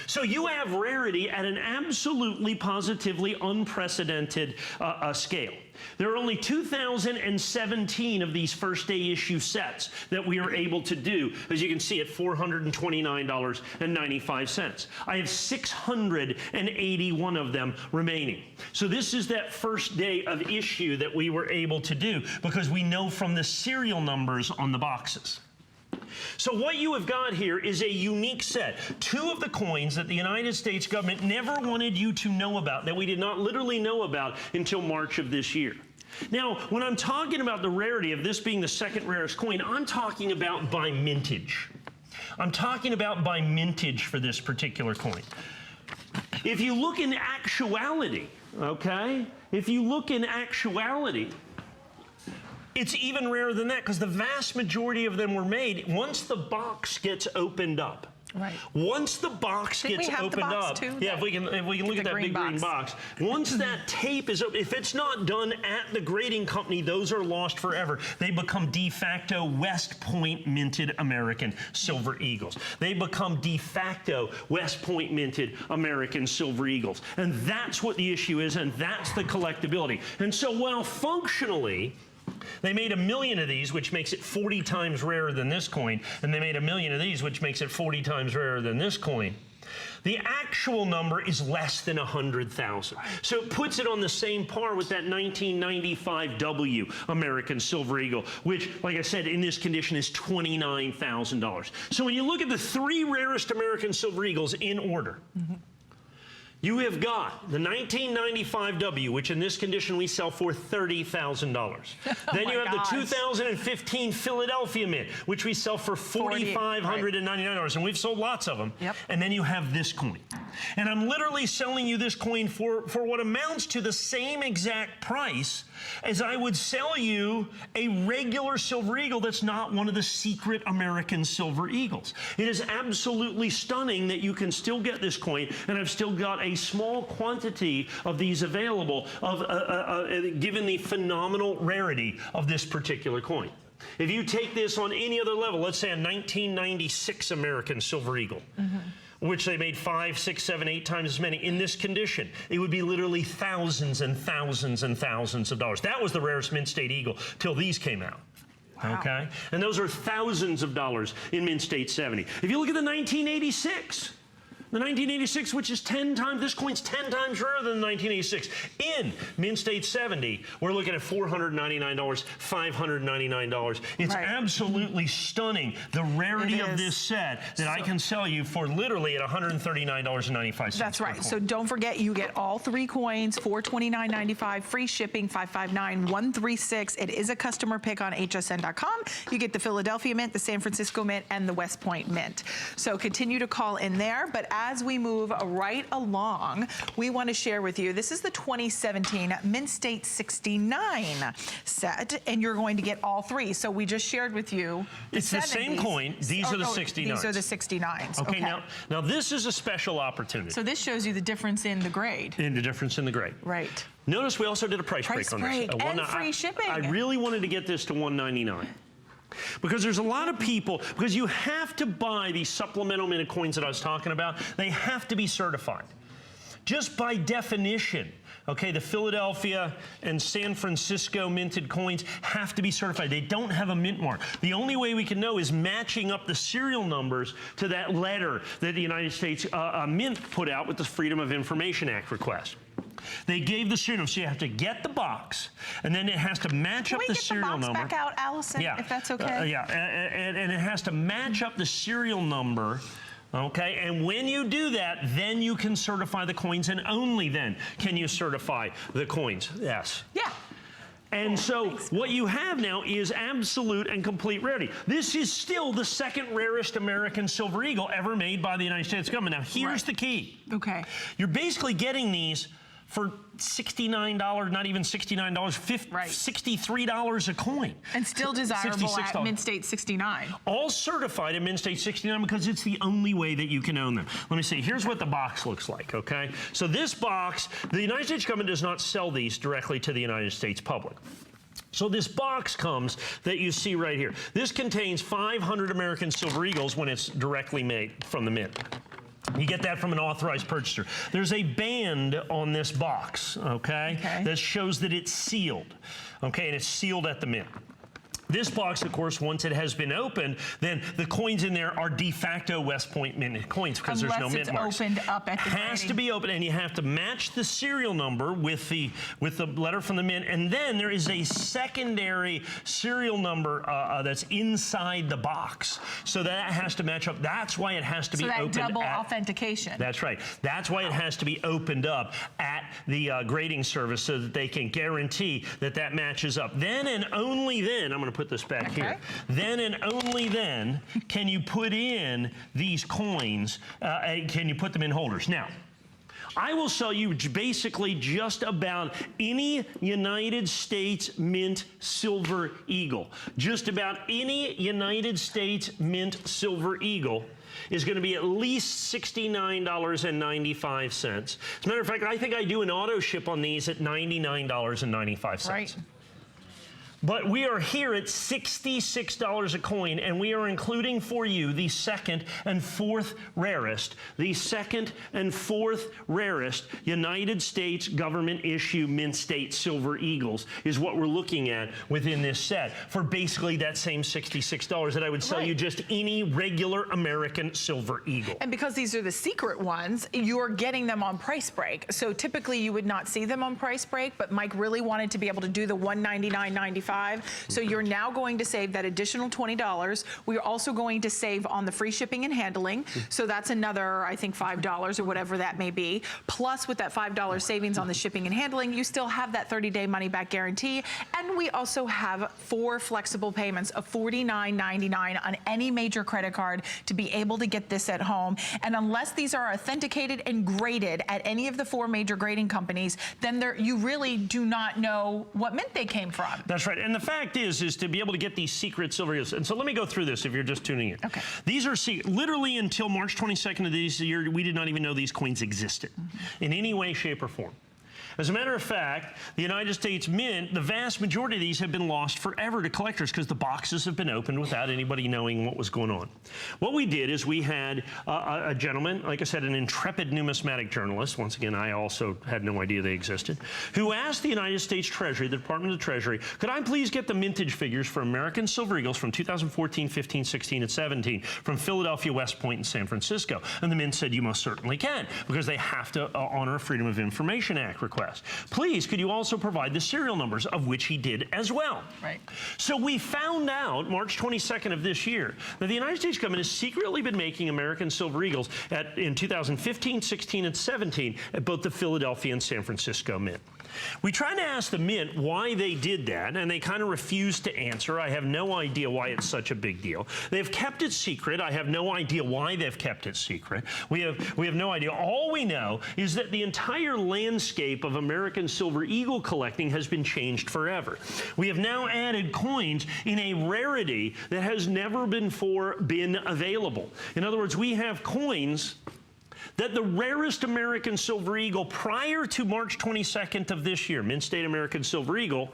So you have rarity at an absolutely, positively unprecedented scale. There are only 2,017 of these first day issue sets that we are able to do, as you can see, at $429.95. I have 681 of them remaining. So this is that first day of issue that we were able to do because we know from the serial numbers on the boxes. So what you have got here is a unique set. 2 of the coins that the United States government never wanted you to know about, that we did not literally know about until March of this year. Now, when I'm talking about the rarity of this being the second rarest coin, I'm talking about by mintage. I'm talking about by mintage for this particular coin. If you look in actuality, okay, it's even rarer than that because the vast majority of them were made once the box gets opened up. Right. Once the box gets opened up, yeah, if we can look at that big green box. Once that tape is open, if it's not done at the grading company, those are lost forever. They become de facto West Point minted American silver eagles. They become de facto West Point minted American silver eagles. And that's what the issue is, and that's the collectability. And so while functionally, they made 1 million of these, which makes it 40 times rarer than this coin, and they made 1 million of these, which makes it 40 times rarer than this coin. The actual number is less than 100,000. So it puts it on the same par with that 1995 W American Silver Eagle, which, like I said, in this condition is $29,000. So when you look at the 3 rarest American Silver Eagles in order, you have got the 1995 W, which in this condition we sell for $30,000. Then you have the 2015 Philadelphia Mint, which we sell for $4,599, and we've sold lots of them. Yep. And then you have this coin. And I'm literally selling you this coin for what amounts to the same exact price as I would sell you a regular Silver Eagle that's not one of the secret American Silver Eagles. It is absolutely stunning that you can still get this coin, and I've still got a small quantity of these available, given the phenomenal rarity of this particular coin. If you take this on any other level, let's say a 1996 American Silver Eagle, which they made 5, 6, 7, 8 times as many in this condition, it would be literally thousands and thousands and thousands of dollars. That was the rarest Mint State Eagle till these came out. Wow. Okay? And those are thousands of dollars in Mint State 70. If you look at the 1986, the 1986, which is 10 times, this coin's 10 times rarer than the 1986. In Mint State 70, we're looking at $499, $599. It's absolutely stunning, the rarity of this set that I can sell you for literally at $139.95. That's right. So don't forget, you get all 3 coins for $29.95, free shipping, $559-136. It is a customer pick on hsn.com. You get the Philadelphia Mint, the San Francisco Mint, and the West Point Mint. So continue to call in there, but as we move right along, we want to share with you, this is the 2017 Mint State 69 set, and you're going to get all 3. So we just shared with you the It's 70s. the same coin. These are the 69s. These are the 69s. Okay, now this is a special opportunity. So this shows you the difference in the grade. In the difference in the grade. Right. Notice we also did a price break on this. And free shipping. I really wanted to get this to $199. Because there's a lot of people, because you have to buy these supplemental minted coins that I was talking about, they have to be certified. Just by definition, okay, the Philadelphia and San Francisco minted coins have to be certified. They don't have a mint mark. The only way we can know is matching up the serial numbers to that letter that the United States Mint put out with the Freedom of Information Act request. They gave the serial number, so you have to get the box, and then it has to match up the serial number. Can we get the box back out, Allison, if that's okay? And it has to match up the serial number. Okay, and when you do that, then you can certify the coins, and only then can you certify the coins. Yes. Yeah. And so what you have now is absolute and complete rarity. This is still the second rarest American silver eagle ever made by the United States government. Now, here's the key. Okay. You're basically getting these for $69, not even $69, $63 a coin. And still desirable $66. at Mint State 69. All certified at Mint State 69 because it's the only way that you can own them. Let me see, here's what the box looks like, okay? So this box, the United States government does not sell these directly to the United States public. So this box comes that you see right here. This contains 500 American silver eagles when it's directly made from the mint. You get that from an authorized purchaser. There's a band on this box, okay, that shows that it's sealed, okay, and it's sealed at the mint. This box, of course, once it has been opened, then the coins in there are de facto West Point mint coins because there's no mint marks. Unless it's opened up at the Has to be open, and you have to match the serial number with the letter from the mint, and then there is a secondary serial number that's inside the box, so that has to match up. That's why it has to be opened. So that double authentication. That's right. That's why it has to be opened up at the grading service so that they can guarantee that that matches up. Then and only then, I'm going to put this back here. Then and only then can you put in these coins, can you put them in holders. Now, I will sell you basically just about any United States Mint Silver Eagle. Just about any United States Mint Silver Eagle is going to be at least $69.95. As a matter of fact, I think I do an auto ship on these at $99.95. Right. But we are here at $66 a coin, and we are including for you the second and fourth rarest, United States government issue Mint State Silver Eagles is what we're looking at within this set for basically that same $66 that I would sell you just any regular American Silver Eagle. And because these are the secret ones, you're getting them on price break. So typically you would not see them on price break, but Mike really wanted to be able to do the $199.95. So you're now going to save that additional $20. We're also going to save on the free shipping and handling. So that's another, I think, $5 or whatever that may be. Plus, with that $5 savings on the shipping and handling, you still have that 30-day money-back guarantee. And we also have 4 flexible payments of $49.99 on any major credit card to be able to get this at home. And unless these are authenticated and graded at any of the 4 major grading companies, then you really do not know what mint they came from. That's right. And the fact is to be able to get these secret silver eagles. And so let me go through this if you're just tuning in. Okay. These are literally until March 22nd of this year, we did not even know these coins existed in any way, shape, or form. As a matter of fact, the United States Mint, the vast majority of these have been lost forever to collectors because the boxes have been opened without anybody knowing what was going on. What we did is we had a gentleman, like I said, an intrepid numismatic journalist, once again, I also had no idea they existed, who asked the United States Treasury, the Department of the Treasury, could I please get the mintage figures for American Silver Eagles from 2014, 15, 16, and 17 from Philadelphia, West Point, and San Francisco? And the Mint said, you most certainly can, because they have to honor a Freedom of Information Act request. Please, could you also provide the serial numbers, of which he did as well. Right. So we found out March 22nd of this year that the United States government has secretly been making American Silver Eagles in 2015, 16, and 17 at both the Philadelphia and San Francisco Mint. We tried to ask the Mint why they did that, and they kind of refused to answer. I have no idea why it's such a big deal. They've kept it secret. I have no idea why they've kept it secret. We have no idea. All we know is that the entire landscape of American Silver Eagle collecting has been changed forever. We have now added coins in a rarity that has never before been available. In other words, we have coins that the rarest American Silver Eagle prior to March 22nd of this year, Mint State American Silver Eagle,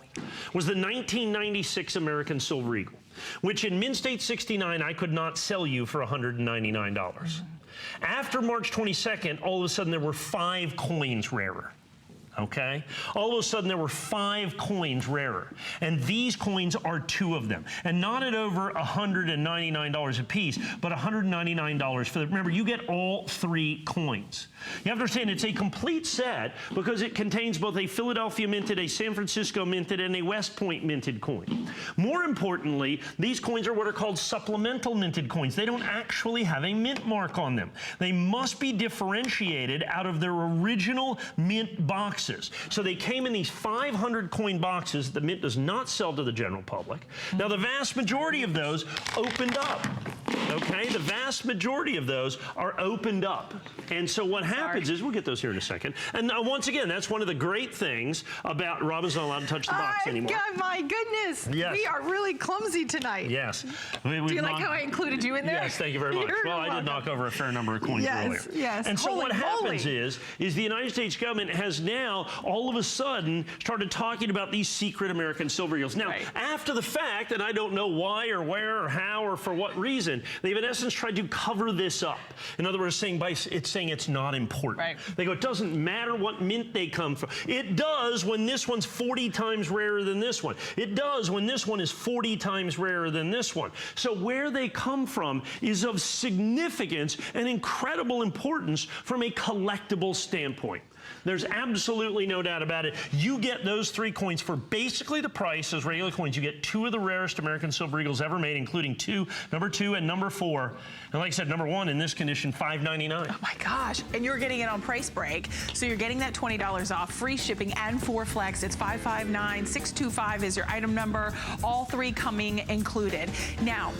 was the 1996 American Silver Eagle, which in Mint State 69 I could not sell you for $199. After March 22nd, all of a sudden there were 5 coins rarer. Okay? All of a sudden, there were 5 coins rarer. And these coins are 2 of them. And not at over $199 a piece, but $199 for the, remember, you get all 3 coins. You have to understand, it's a complete set because it contains both a Philadelphia minted, a San Francisco minted, and a West Point minted coin. More importantly, these coins are what are called supplemental minted coins. They don't actually have a mint mark on them. They must be differentiated out of their original mint boxes. So they came in these 500 coin boxes the Mint does not sell to the general public. Now, the vast majority of those opened up. Okay, the vast majority of those are opened up. And so what happens is, we'll get those here in a second. And once again, that's one of the great things about Robin's not allowed to touch the box anymore. God, my goodness. Yes. We are really clumsy tonight. Yes. Do you like how I included you in there? Yes, thank you very much. Well, I did knock over a fair number of coins earlier. Yes. And so what happens is the United States government has now all of a sudden started talking about these secret American Silver Eagles. Now, after the fact, and I don't know why or where or how or for what reason, they've in essence tried to cover this up. In other words, saying it's not important. Right. They go, it doesn't matter what mint they come from. It does when this one's 40 times rarer than this one. It does when this one is 40 times rarer than this one. So where they come from is of significance and incredible importance from a collectible standpoint. There's absolutely no doubt about it. You get those 3 coins for basically the price as regular coins. You get 2 of the rarest American Silver Eagles ever made, including number 2 and number 4. And like I said, number 1 in this condition, $5.99. Oh my gosh. And you're getting it on price break. So you're getting that $20 off, free shipping and 4 flex. It's 559625 is your item number. All 3 coming included. Now,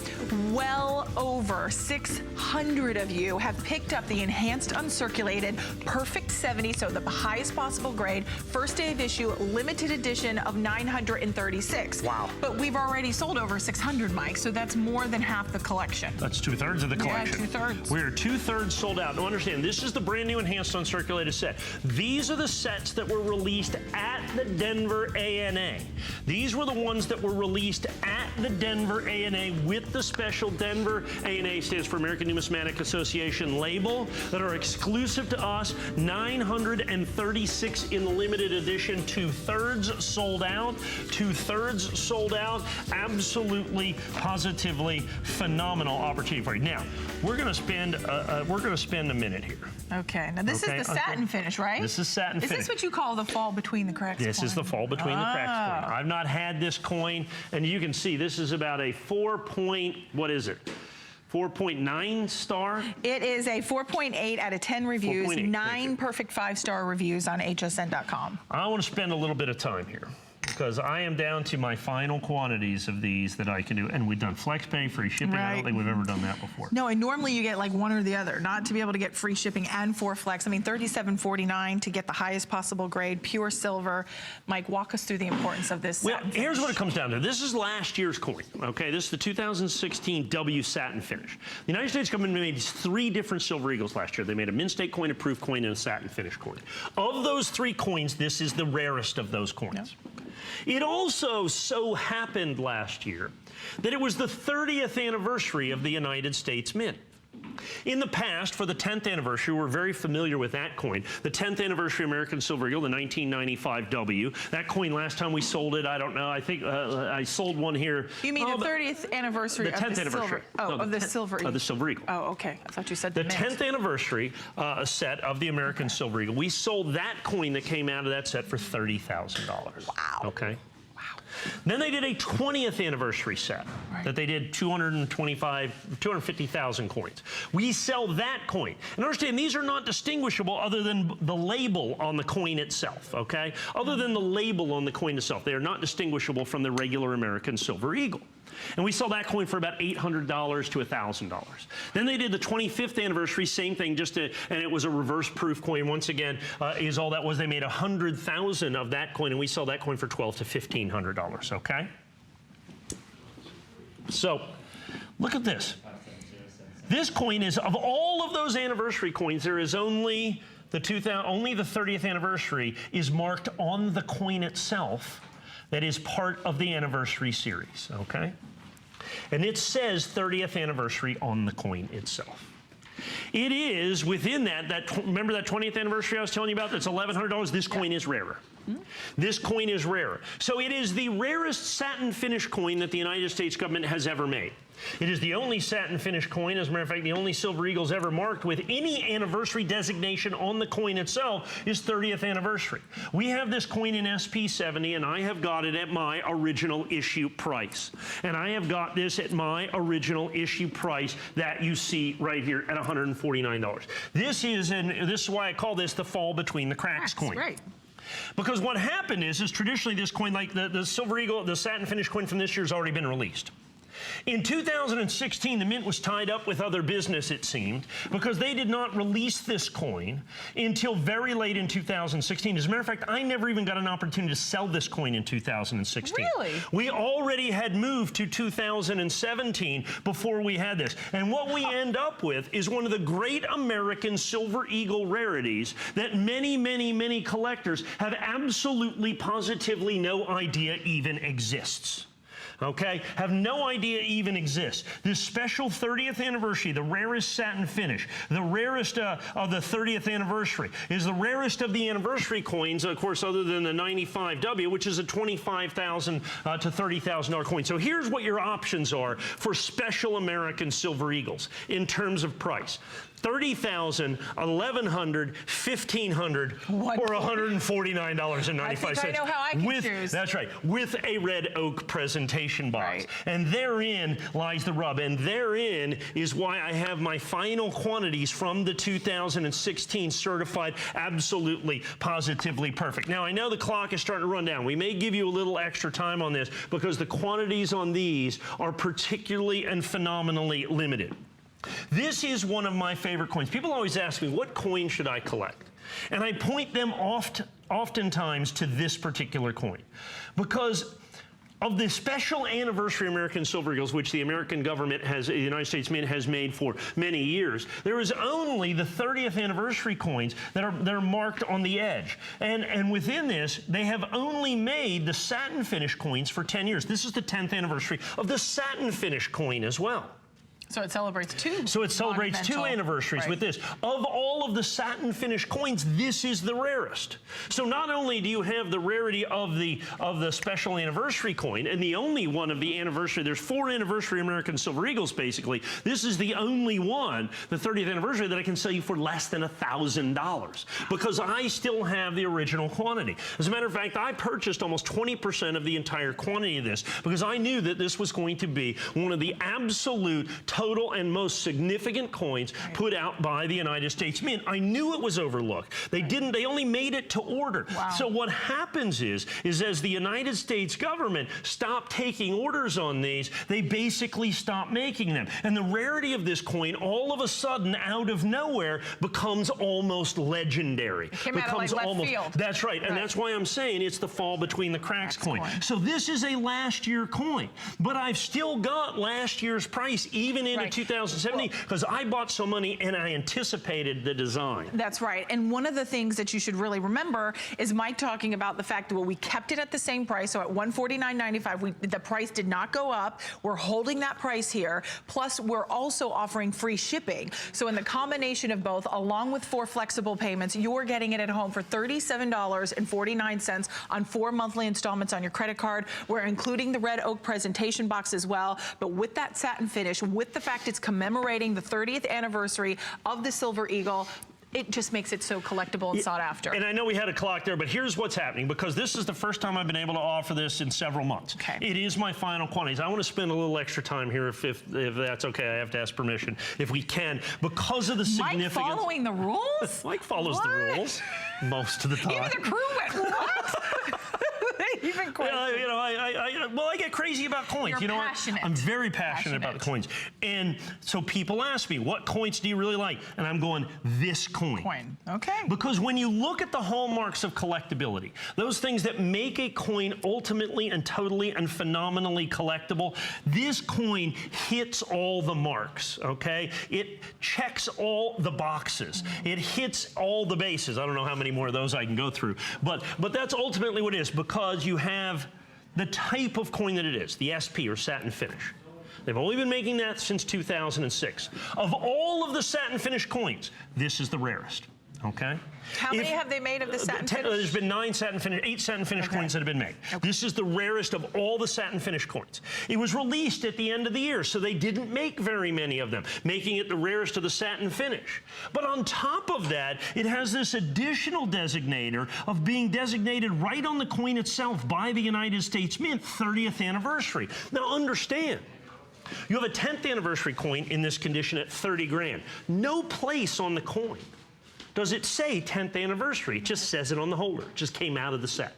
well over 600 of you have picked up the enhanced uncirculated perfect 70, so the highest possible grade, first day of issue, limited edition of 936. Wow. But we've already sold over 600, Mike, so that's more than half the collection. That's 2/3 of the collection. Yeah, 2/3. We're 2/3 sold out. Now understand, this is the brand new enhanced uncirculated set. These are the sets that were released at the Denver ANA. These were the ones that were released at the Denver ANA with the special Denver ANA, stands for American Numismatic Association label, that are exclusive to us. 936 in limited edition, 2/3 sold out. 2/3 sold out. Absolutely, positively phenomenal opportunity for you. Now, we're going to spend a minute here. Okay. Now this is the satin finish, right? This is satin finish. Is this what you call the fall between the cracks This coin? is the fall between the cracks coin. I've not had this coin, and you can see this is about a 4.9 star? It is a 4.8 out of 10 reviews, 9 perfect 5-star reviews on hsn.com. I want to spend a little bit of time here. because I am down to my final quantities of these that I can do. And we've done flex pay, free shipping. I don't think we've ever done that before. No, and normally you get like one or the other, not to be able to get free shipping and 4 flex. I mean, $37.49 to get the highest possible grade, pure silver. Mike, walk us through the importance of this. Well, here's what it comes down to. This is last year's coin, okay? This is the 2016 W satin finish. The United States government made 3 different Silver Eagles last year. They made a mint state coin, a proof coin, and a satin finish coin. Of those 3 coins, this is the rarest of those coins. It also so happened last year that it was the 30th anniversary of the United States Mint. In the past, for the 10th anniversary, we're very familiar with that coin. The 10th anniversary American Silver Eagle, the 1995 W. That coin, last time we sold it, I don't know, I think I sold one here. You mean the 30th anniversary the 10th of the anniversary. Silver? Oh, no, of the Silver Eagle. Of the Silver Eagle. Oh, okay. I thought you said the mint. 10th anniversary set of the American Silver Eagle. We sold that coin that came out of that set for $30,000. Wow. Okay. Then they did a 20th anniversary set that they did 250,000 coins. We sell that coin. And understand, these are not distinguishable other than the label on the coin itself, okay? Other than the label on the coin itself, they are not distinguishable from the regular American Silver Eagle. And we sell that coin for about $800 to $1,000. Then they did the 25th anniversary, same thing, and it was a reverse proof coin. Once again, is all that was. They made 100,000 of that coin, and we sell that coin for $1,200 to $1,500. Okay. So, look at this. This coin is, of all of those anniversary coins, there is only the 30th anniversary is marked on the coin itself. That is part of the anniversary series, okay? And it says 30th anniversary on the coin itself. It is within that remember that 20th anniversary I was telling you about that's $1,100? This coin is rarer. This coin is rarer. So it is the rarest satin finish coin that the United States government has ever made. It is the only satin finish coin, as a matter of fact, the only Silver Eagles ever marked with any anniversary designation on the coin itself is 30th anniversary. We have this coin in SP70, and I have got it at my original issue price. And I have got this at my original issue price that you see right here at $149. This is why I call this the fall between the cracks coin. Right. Because what happened is traditionally this coin, like the Silver Eagle, the satin finish coin from this year has already been released. In 2016, the Mint was tied up with other business, it seemed, because they did not release this coin until very late in 2016. As a matter of fact, I never even got an opportunity to sell this coin in 2016. Really? We already had moved to 2017 before we had this. And what we end up with is one of the great American Silver Eagle rarities that many, many, many collectors have absolutely, positively no idea even exists. Okay, have no idea even exists. This special 30th anniversary, the rarest satin finish, the rarest of the 30th anniversary, is the rarest of the anniversary coins, of course, other than the 95W, which is a $25,000 to $30,000 coin. So here's what your options are for special American Silver Eagles in terms of price. $30,000, $1,100, $1,500, or $149.95. I think I know how I can choose. That's right, with a red oak presentation box. Right. And therein lies the rub. And therein is why I have my final quantities from the 2016 certified absolutely, positively perfect. Now, I know the clock is starting to run down. We may give you a little extra time on this because the quantities on these are particularly and phenomenally limited. This is one of my favorite coins. People always ask me, what coin should I collect? And I point them oftentimes to this particular coin because of the special anniversary American Silver Eagles, which the American government the United States Mint has made for many years, there is only the 30th anniversary coins that are marked on the edge. And within this, they have only made the satin finish coins for 10 years. This is the 10th anniversary of the satin finish coin as well. So it celebrates two. So it celebrates two anniversaries with this. Of all of the satin finish coins, this is the rarest. So not only do you have the rarity of the special anniversary coin, and the only one of the anniversary, there's 4 anniversary American Silver Eagles basically. This is the only one, the 30th anniversary, that I can sell you for less than $1,000 because I still have the original quantity. As a matter of fact, I purchased almost 20% of the entire quantity of this because I knew that this was going to be one of the absolute top total and most significant coins put out by the United States Mint. I knew it was overlooked. They didn't, they only made it to order. Wow. So what happens is as the United States government stopped taking orders on these, they basically stopped making them. And the rarity of this coin all of a sudden, out of nowhere, becomes almost legendary. It came out of like left field. That's right. And that's why I'm saying it's the fall between the cracks coin. So this is a last year coin, but I've still got last year's price even into 2017 because I bought some money and I anticipated the design. That's right. And one of the things that you should really remember is Mike talking about the fact that we kept it at the same price. So at $149.95, the price did not go up. We're holding that price here. Plus, we're also offering free shipping. So in the combination of both, along with 4 flexible payments, you're getting it at home for $37.49 on 4 monthly installments on your credit card. We're including the red oak presentation box as well. But with that satin finish, with the fact it's commemorating the 30th anniversary of the Silver Eagle, it just makes it so collectible and sought after. And I know we had a clock there, but here's what's happening, because this is the first time I've been able to offer this in several months. It is my final quantities. I want to spend a little extra time here if that's okay. I have to ask permission if we can, because of the significance. Mike following the rules? Mike follows the rules most of the time. Even the crew went, what? Even you know, I get crazy about coins. You're you know passionate. what? I'm very passionate about the coins. And so people ask me, what coins do you really like? And I'm going, this coin. Okay. Because when you look at the hallmarks of collectability, those things that make a coin ultimately and totally and phenomenally collectible, this coin hits all the marks, okay? It checks all the boxes. It hits all the bases. I don't know how many more of those I can go through, but that's ultimately what it is, because you have the type of coin that it is, the SP or satin finish. They've only been making that since 2006. Of all of the satin finish coins, this is the rarest, okay? How many have they made of the satin finish? There's been 8 satin finish coins that have been made. This is the rarest of all the satin finish coins. It was released at the end of the year, so they didn't make very many of them, making it the rarest of the satin finish. But on top of that, it has this additional designator of being designated right on the coin itself by the United States Mint, 30th anniversary. Now understand, you have a 10th anniversary coin in this condition at 30 grand. No place on the coin does it say 10th anniversary. It just says it on the holder. It just came out of the set.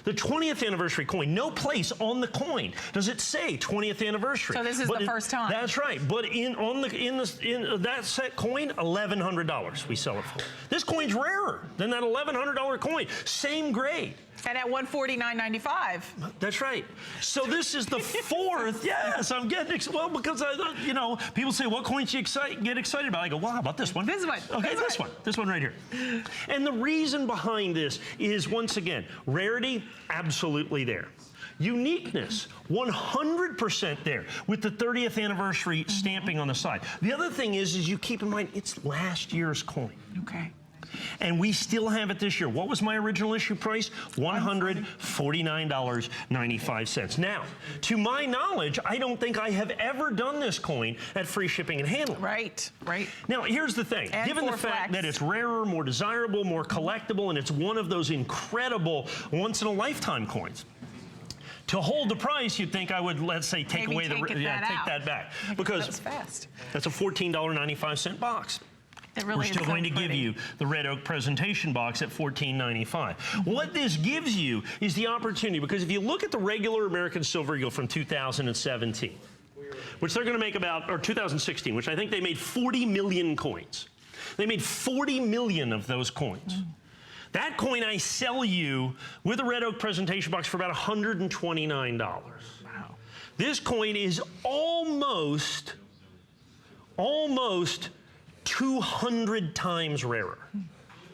The 20th anniversary coin, no place on the coin does it say 20th anniversary. So this is the first time. That's right. But in that set coin, $1,100 we sell it for. This coin's rarer than that $1,100 coin. Same grade. And at $149.95. That's right. So this is the 4th. Yes, I'm getting well because you know, people say, what coins do you get excited about? I go, well, how about this one? This one. Okay, this one right here. And the reason behind this is, once again, rarity, absolutely there. Uniqueness, 100% there, with the 30th anniversary stamping on the side. The other thing is you keep in mind, it's last year's coin. Okay. And we still have it this year. What was my original issue price? $149.95. Now, to my knowledge, I don't think I have ever done this coin at free shipping and handling. Right. Now, here's the thing. And given the fact that it's rarer, more desirable, more collectible, and it's one of those incredible once-in-a-lifetime coins, to hold the price, you'd think I would, let's say, take that back. Because that was fast. That's a $14.95 box. Really We're still going to give you the red oak presentation box at $14.95. What this gives you is the opportunity, because if you look at the regular American Silver Eagle from 2017, which they're going to make about, or 2016, which I think they made 40 million coins. They made 40 million of those coins. That coin I sell you with a red oak presentation box for about $129. Wow. This coin is almost 200 times rarer.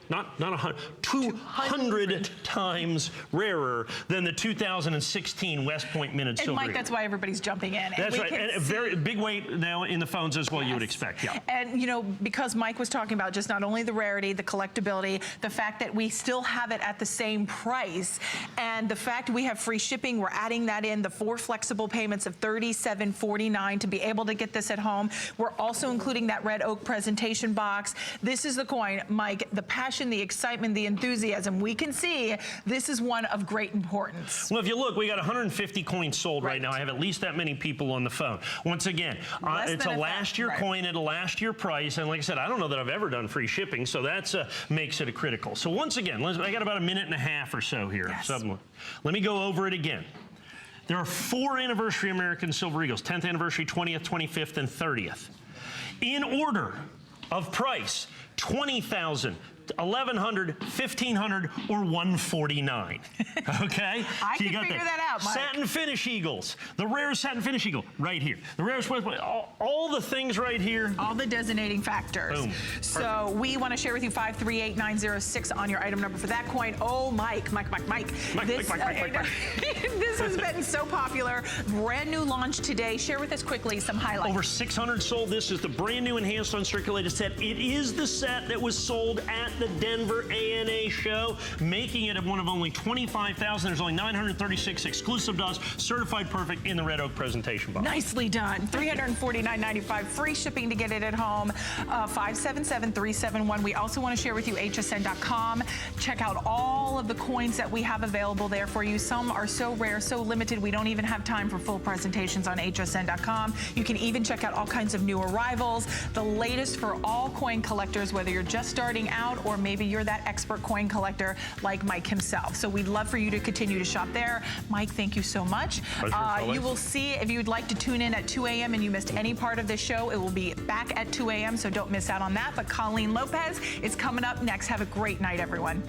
Not 100, 200 times rarer than the 2016 West Point Minted Silver Mike, Eagle. That's why everybody's jumping in. That's right, and a very big weight now in the phones as well, you would expect, And you know, because Mike was talking about just not only the rarity, the collectability, the fact that we still have it at the same price, and the fact we have free shipping, we're adding that in, the 4 flexible payments of $37.49 to be able to get this at home. We're also including that red oak presentation box. This is the coin, Mike, the passion passion, the excitement, the enthusiasm, we can see this is one of great importance. Well, if you look, we got 150 coins sold right now. I have at least that many people on the phone. Once again, it's a last year coin at a last year price. And like I said, I don't know that I've ever done free shipping, so that's makes it a critical. So once again, I got about a minute and a half or so here. Yes. Let me go over it again. There are 4 anniversary American Silver Eagles, 10th anniversary, 20th, 25th, and 30th. In order of price, $20,000, $1,100, $1,500, or $149. Okay? I can figure that out, Mike. Satin finish eagles. The rare satin finish eagle, right here. The rare, all the things right here. All the designating factors. Boom. So we want to share with you 538906 on your item number for that coin. Oh, Mike. This has been so popular. Brand new launch today. Share with us quickly some highlights. Over 600 sold. This is the brand new enhanced uncirculated set. It is the set that was sold at the Denver ANA show, making it one of only 25,000. There's only 936 exclusive to us, certified perfect in the red oak presentation box. Nicely done. $349.95, free shipping to get it at home. 577-371. We also want to share with you hsn.com. Check out all of the coins that we have available there for you. Some are so rare, so limited, we don't even have time for full presentations on hsn.com. You can even check out all kinds of new arrivals, the latest for all coin collectors, whether you're just starting out or maybe you're that expert coin collector like Mike himself. So we'd love for you to continue to shop there. Mike, thank you so much. You will see, if you would like to tune in at 2 a.m. and you missed any part of this show, it will be back at 2 a.m., so don't miss out on that. But Colleen Lopez is coming up next. Have a great night, everyone.